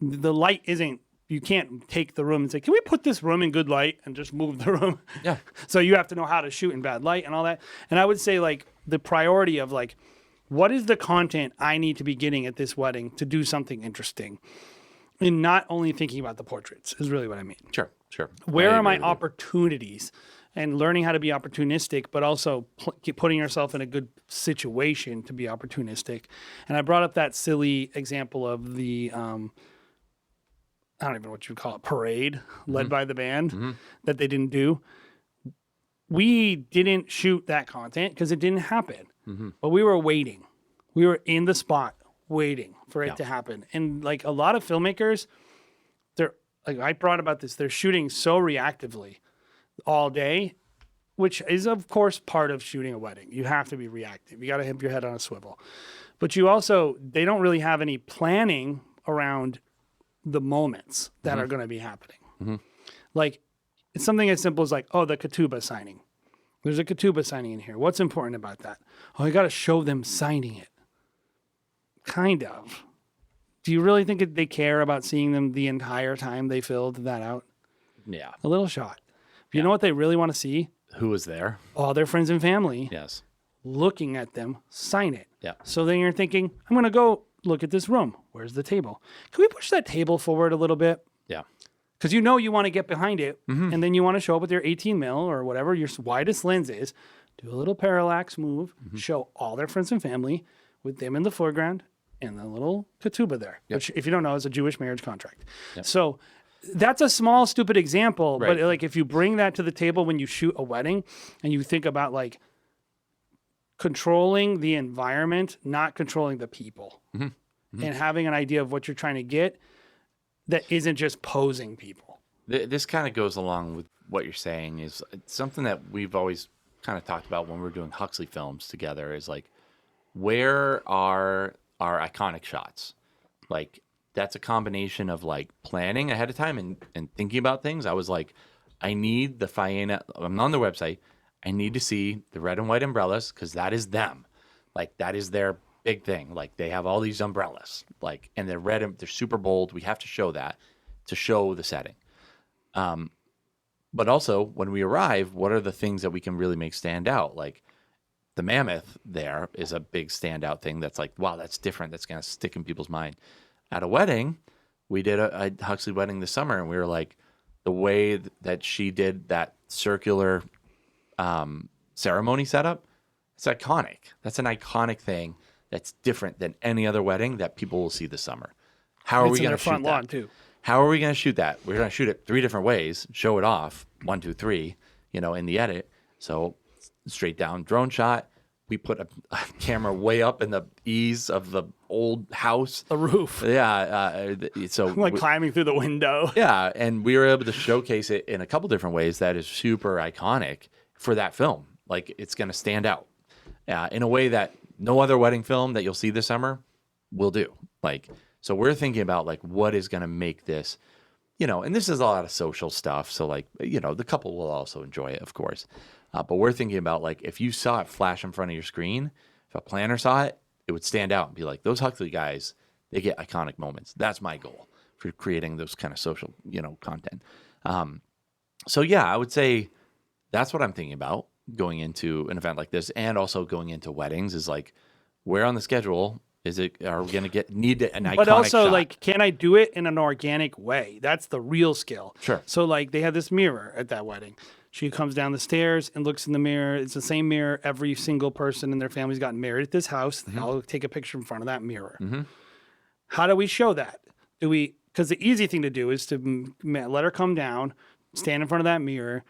the light isn't, you can't take the room and say, can we put this room in good light and just move the room? Yeah. So you have to know how to shoot in bad light and all that. And I would say like the priority of like, what is the content I need to be getting at this wedding to do something interesting? And not only thinking about the portraits is really what I mean. Sure. Sure. Where I are my agree with you. opportunities? And learning how to be opportunistic, but also putting yourself in a good situation to be opportunistic. And I brought up that silly example of the, I don't even know what you would call it, parade led by the band that they didn't do. We didn't shoot that content because it didn't happen, but we were waiting. We were in the spot waiting for it to happen. And like a lot of filmmakers, they're like, I brought about this, they're shooting so reactively all day, which is of course part of shooting a wedding. You have to be reactive. You got to have your head on a swivel. But you also, they don't really have any planning around the moments that are going to be happening. Like it's something as simple as like, oh, the ketubah signing. There's a ketubah signing in here. What's important about that? Oh, I got to show them signing it. Kind of. Do you really think they care about seeing them the entire time they filled that out? Yeah. A little shot. But you know what they really want to see? Who was there? All their friends and family Yes. looking at them sign it. Yeah. So then you're thinking, I'm going to go look at this room. Where's the table? Can we push that table forward a little bit? Yeah. Because you know you want to get behind it, and then you want to show up with your 18 mil or whatever your widest lens is, do a little parallax move, show all their friends and family with them in the foreground and the little ketubah there, which if you don't know is a Jewish marriage contract. So that's a small, stupid example, but like if you bring that to the table when you shoot a wedding and you think about like controlling the environment, not controlling the people, and having an idea of what you're trying to get that isn't just posing people. This kind of goes along with what you're saying is something that we've always kind of talked about when we're doing Huxley films together is like, where are our iconic shots? Like that's a combination of like planning ahead of time and thinking about things. I was like, I need the Faena. I'm on their website. I need to see the red and white umbrellas because that is them. Like that is their big thing. Like they have all these umbrellas, like, and they're red and they're super bold. We have to show that to show the setting. But also when we arrive, what are the things that we can really make stand out? Like the mammoth there is a big standout thing. That's like, wow, that's different. That's going to stick in people's mind. At a wedding, we did a Huxley wedding this summer, and we were like, the way that she did that circular ceremony setup, it's iconic. That's an iconic thing that's different than any other wedding that people will see this summer. How are we going to shoot front lawn that? too. How are we going to shoot that? We're going to shoot it 3 different ways, show it off, 1, 2, 3, in the edit. So straight down drone shot. We put a camera way up in the eaves of the old house. The roof. Yeah. So climbing through the window. Yeah. And we were able to showcase it in a couple different ways that is super iconic for that film. Like, it's going to stand out in a way that no other wedding film that you'll see this summer will do. So we're thinking about what is going to make this, and this is a lot of social stuff. So the couple will also enjoy it, of course. But we're thinking about if you saw it flash in front of your screen, if a planner saw it, it would stand out and be like, those Huxley guys, they get iconic moments. That's my goal for creating those kind of social, content. So yeah, I would say that's what I'm thinking about going into an event like this, and also going into weddings is where on the schedule are we going to need an iconic but also shot? Can I do it in an organic way? That's the real skill. Sure. So they had this mirror at that wedding. She comes down the stairs and looks in the mirror. It's the same mirror every single person in their family's gotten married at this house. Mm-hmm. I'll take a picture in front of that mirror. Mm-hmm. How do we show that? Because the easy thing to do is to let her come down, stand in front of that mirror,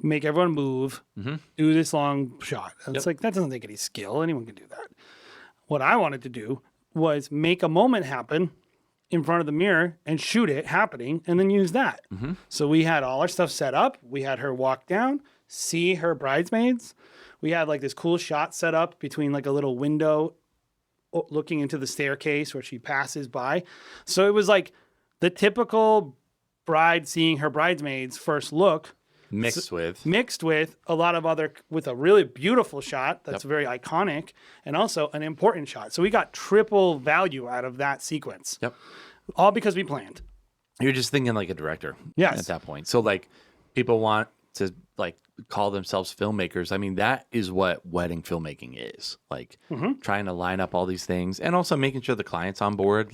make everyone move, do this long shot. It's that doesn't take any skill. Anyone can do that. What I wanted to do was make a moment happen in front of the mirror and shoot it happening and then use that. Mm-hmm. So we had all our stuff set up. We had her walk down, see her bridesmaids. We had this cool shot set up between a little window looking into the staircase where she passes by. So it was the typical bride seeing her bridesmaids first look, Mixed with a lot of with a really beautiful shot that's very iconic, and also an important shot. So we got triple value out of that sequence. Yep. All because we planned. You're just thinking like a director. Yes. At that point. So people want to call themselves filmmakers. I mean, that is what wedding filmmaking is. Trying to line up all these things and also making sure the client's on board.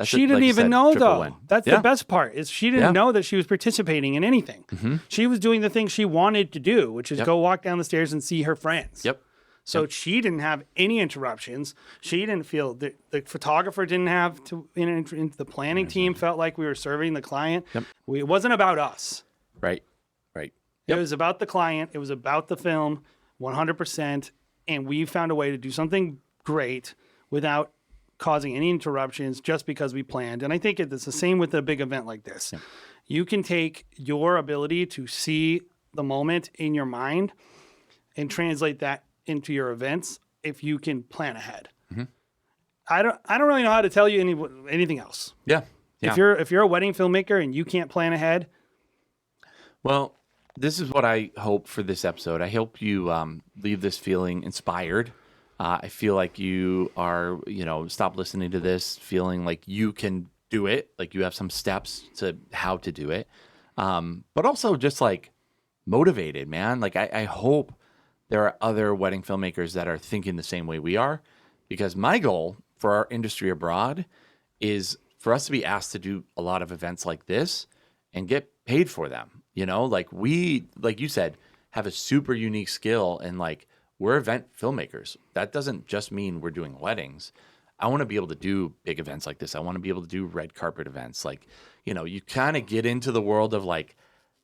She didn't even know, though. Win. That's the best part, is she didn't know that she was participating in anything. Mm-hmm. She was doing the thing she wanted to do, which is go walk down the stairs and see her friends. Yep. So she didn't have any interruptions. She didn't feel the photographer didn't have to. The planning team felt like we were serving the client. Yep. It wasn't about us. Right. It was about the client. It was about the film, 100%. And we found a way to do something great without causing any interruptions, just because we planned. And I think it's the same with a big event like this. Yeah. You can take your ability to see the moment in your mind and translate that into your events if you can plan ahead. Mm-hmm. I don't really know how to tell you anything else. Yeah. If you're a wedding filmmaker and you can't plan ahead, well, this is what I hope for this episode. I hope you leave this feeling inspired. I feel like you are, stop listening to this feeling like you can do it, like you have some steps to how to do it. But also just motivated, man. I hope there are other wedding filmmakers that are thinking the same way we are, because my goal for our industry abroad is for us to be asked to do a lot of events like this and get paid for them. We, like you said, have a super unique skill, and we're event filmmakers. That doesn't just mean we're doing weddings. I want to be able to do big events like this. I want to be able to do red carpet events. You kind of get into the world of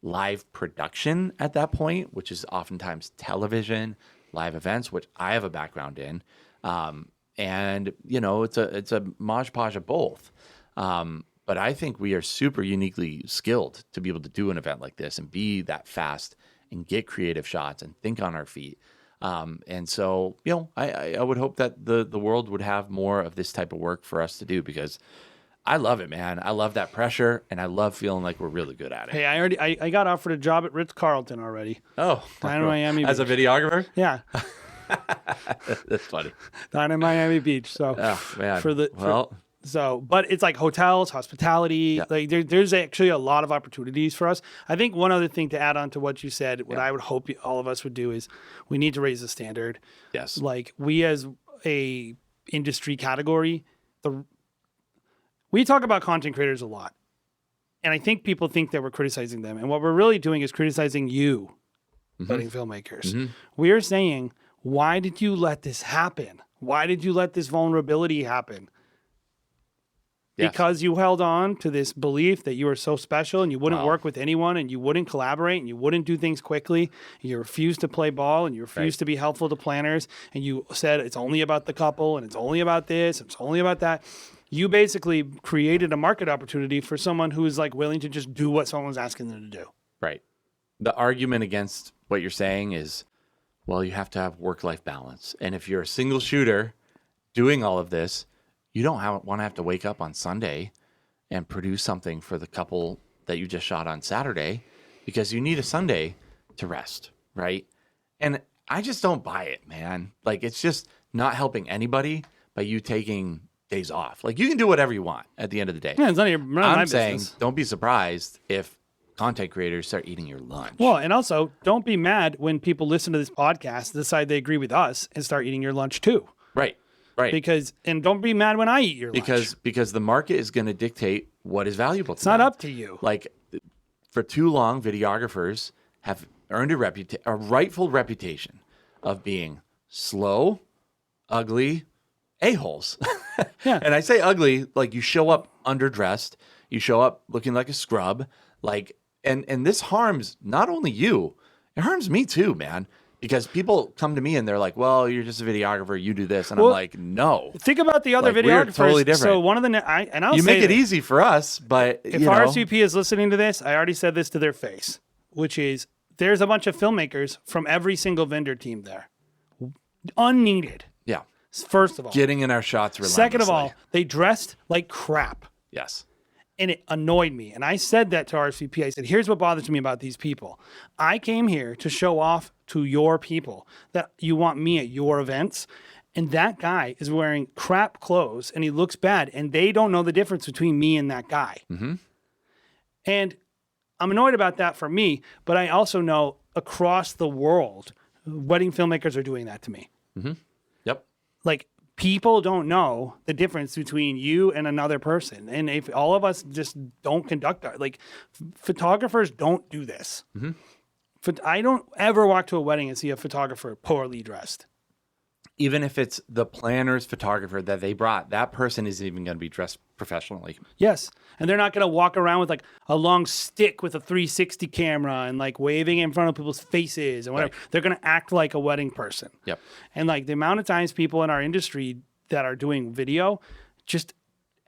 live production at that point, which is oftentimes television, live events, which I have a background in. And it's a modge podge of both. But I think we are super uniquely skilled to be able to do an event like this and be that fast and get creative shots and think on our feet. And so, I would hope that the world would have more of this type of work for us to do, because I love it, man. I love that pressure, and I love feeling like we're really good at it. Hey, I got offered a job at Ritz-Carlton already. Oh, down in Miami as Beach. A videographer? Yeah. That's funny. Down in Miami Beach. So, man. But it's hotels, hospitality. Yeah. There's actually a lot of opportunities for us. I think one other thing to add on to what you said, what I would hope all of us would do is we need to raise the standard. Yes. We as a industry category, we talk about content creators a lot. And I think people think that we're criticizing them. And what we're really doing is criticizing you, wedding filmmakers. We are saying, why did you let this happen? Why did you let this vulnerability happen? Yes. Because you held on to this belief that you were so special and you wouldn't work with anyone and you wouldn't collaborate and you wouldn't do things quickly. And you refused to play ball and you refused to be helpful to planners. And you said it's only about the couple and it's only about this, and it's only about that. You basically created a market opportunity for someone who is like willing to just do what someone's asking them to do. Right. The argument against what you're saying is, well, you have to have work-life balance. And if you're a single shooter doing all of this, you don't want to have to wake up on Sunday and produce something for the couple that you just shot on Saturday, because you need a Sunday to rest, right? And I just don't buy it, man. Like, it's just not helping anybody by you taking days off. Like, you can do whatever you want at the end of the day. Yeah, it's none of my saying, business. don't be surprised if content creators start eating your lunch. Well, and also, don't be mad when people listen to this podcast, decide they agree with us, and start eating your lunch too. Right. Because, and don't be mad when I eat your lunch. Because the market is going to dictate what is valuable to It's not up to you. Like, for too long, videographers have earned a rightful reputation of being slow, ugly, a-holes. Yeah. And I say ugly, like, you show up underdressed, you show up looking like a scrub, like, and this harms not only you, it harms me too, man. Because people come to me and they're like, well, you're just a videographer, you do this. And I'm like, no. Think about the other Like, we're videographers. totally different. So one of the, You make it easy for us, but if you know. RSVP is listening to this, I already said this to their face, which is there's a bunch of filmmakers from every single vendor team there. Unneeded. Yeah. First of all. Getting in our shots relentlessly. Second of all, they dressed like crap. Yes. And it annoyed me. And I said that to RSVP. I said, here's what bothers me about these people. I came here to show off to your people that you want me at your events. And that guy is wearing crap clothes and he looks bad. And they don't know the difference between me and that guy. Mm-hmm. And I'm annoyed about that for me. But I also know across the world, wedding filmmakers are doing that to me. Mm-hmm. Yep. Like, people don't know the difference between you and another person. And if all of us just don't conduct our, like, photographers don't do this. Mm-hmm. I don't ever walk to a wedding and see a photographer poorly dressed. Even if it's the planner's photographer that they brought, that person isn't even going to be dressed professionally. Yes. And they're not going to walk around with like a long stick with a 360 camera and like waving in front of people's faces and whatever. Right. They're going to act like a wedding person. Yep. And like the amount of times people in our industry that are doing video just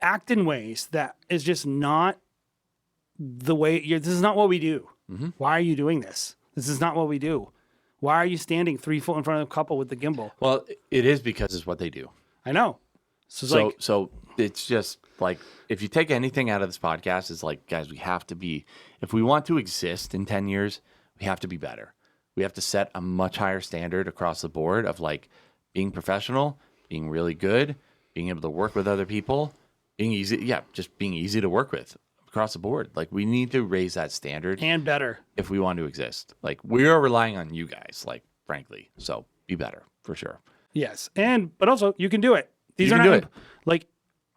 act in ways that is just not the way this is not what we do. Mm-hmm. Why are you doing this? This is not what we do. Why are you standing 3 foot in front of a couple with the gimbal? Well, it is because it's what they do. I know. So it's just like, if you take anything out of this podcast, it's like, guys, we have to be, if we want to exist in 10 years, we have to be better. We have to set a much higher standard across the board of like being professional, being really good, being able to work with other people, being easy. Yeah, just being easy to work with across the board. Like, we need to raise that standard and better if we want to exist. Like, we are relying on you guys, like, frankly. So be better for sure. Yes. But also you can do it. These you are can not do it. Like,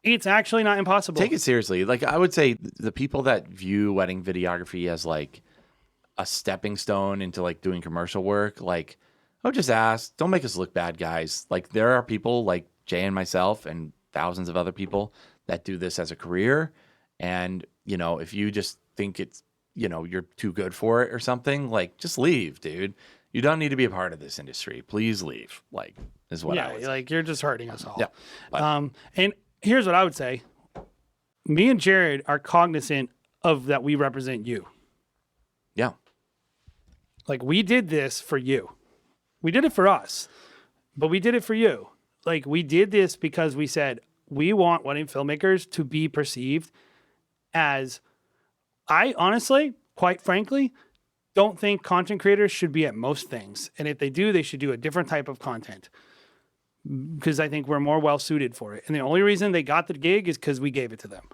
it's actually not impossible. Take it seriously. Like, I would say the people that view wedding videography as like a stepping stone into like doing commercial work, like, I would just ask, don't make us look bad, guys. Like, there are people like Jay and myself and thousands of other people that do this as a career. And, you know, if you just think it's, you know, you're too good for it or something, like, just leave, dude. You don't need to be a part of this industry. Please leave. Like, is what I would say. Like, you're just hurting us all. Yeah. But, and here's what I would say. Me and Jared are cognizant of that we represent you. yeah. Like, we did this for you. We did it for us, but we did it for you. Like, we did this because we said, we want wedding filmmakers to be perceived as, I honestly, quite frankly, don't think content creators should be at most things. And if they do, they should do a different type of content, because I think we're more well suited for it. And the only reason they got the gig is because we gave it to them.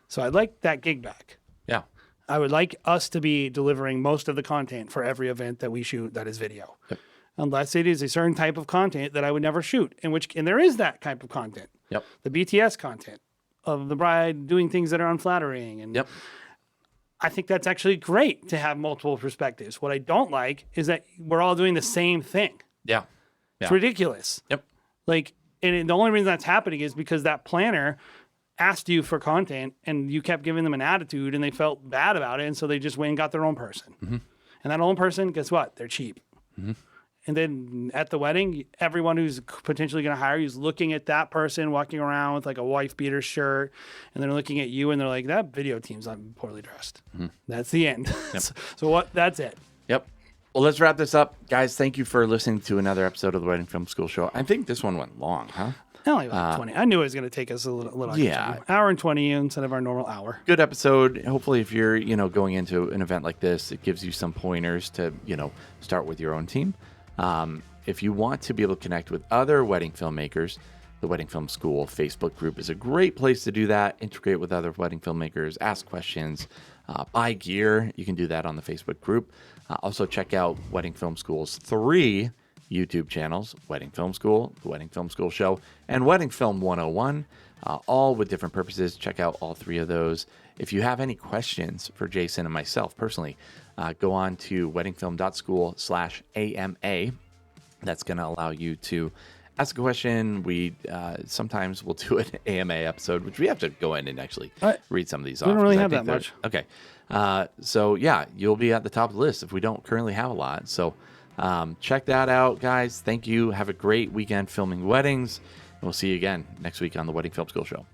So I'd like that gig back. Yeah. I would like us to be delivering most of the content for every event that we shoot that is video. Yep. Unless it is a certain type of content that I would never shoot, and there is that type of content. Yep. The BTS content. of the bride doing things that are unflattering. And Yep. I think that's actually great to have multiple perspectives. What I don't like is that we're all doing the same thing. Yeah. It's ridiculous. Yep. Like, and the only reason that's happening is because that planner asked you for content and you kept giving them an attitude and they felt bad about it. And so they just went and got their own person. Mm-hmm. And that own person, guess what? They're cheap. Mm-hmm. And then at the wedding, everyone who's potentially going to hire you is looking at that person walking around with like a wife beater shirt. And they're looking at you and they're like, that video team's not poorly dressed. Mm-hmm. That's the end. Yep. That's it. Yep. Well, let's wrap this up. Guys, thank you for listening to another episode of the Wedding Film School Show. I think this one went long, huh? Only about 20. I knew it was going to take us a little yeah, hour and 20 instead of our normal hour. Good episode. Hopefully, if you're going into an event like this, it gives you some pointers to start with your own team. If you want to be able to connect with other wedding filmmakers, the Wedding Film School Facebook group is a great place to do that. Integrate with other wedding filmmakers, ask questions, buy gear. You can do that on the Facebook group. Also, check out Wedding Film School's 3 YouTube channels: Wedding Film School, The Wedding Film School Show, and Wedding Film 101, all with different purposes. Check out all 3 of those. If you have any questions for Jason and myself personally, go on to weddingfilm.school/AMA. That's going to allow you to ask a question. We sometimes will do an AMA episode, which we have to go in and actually read some of these off. We don't really have that much. Okay. So, yeah, you'll be at the top of the list if we don't currently have a lot. So, check that out, guys. Thank you. Have a great weekend filming weddings. And we'll see you again next week on the Wedding Film School Show.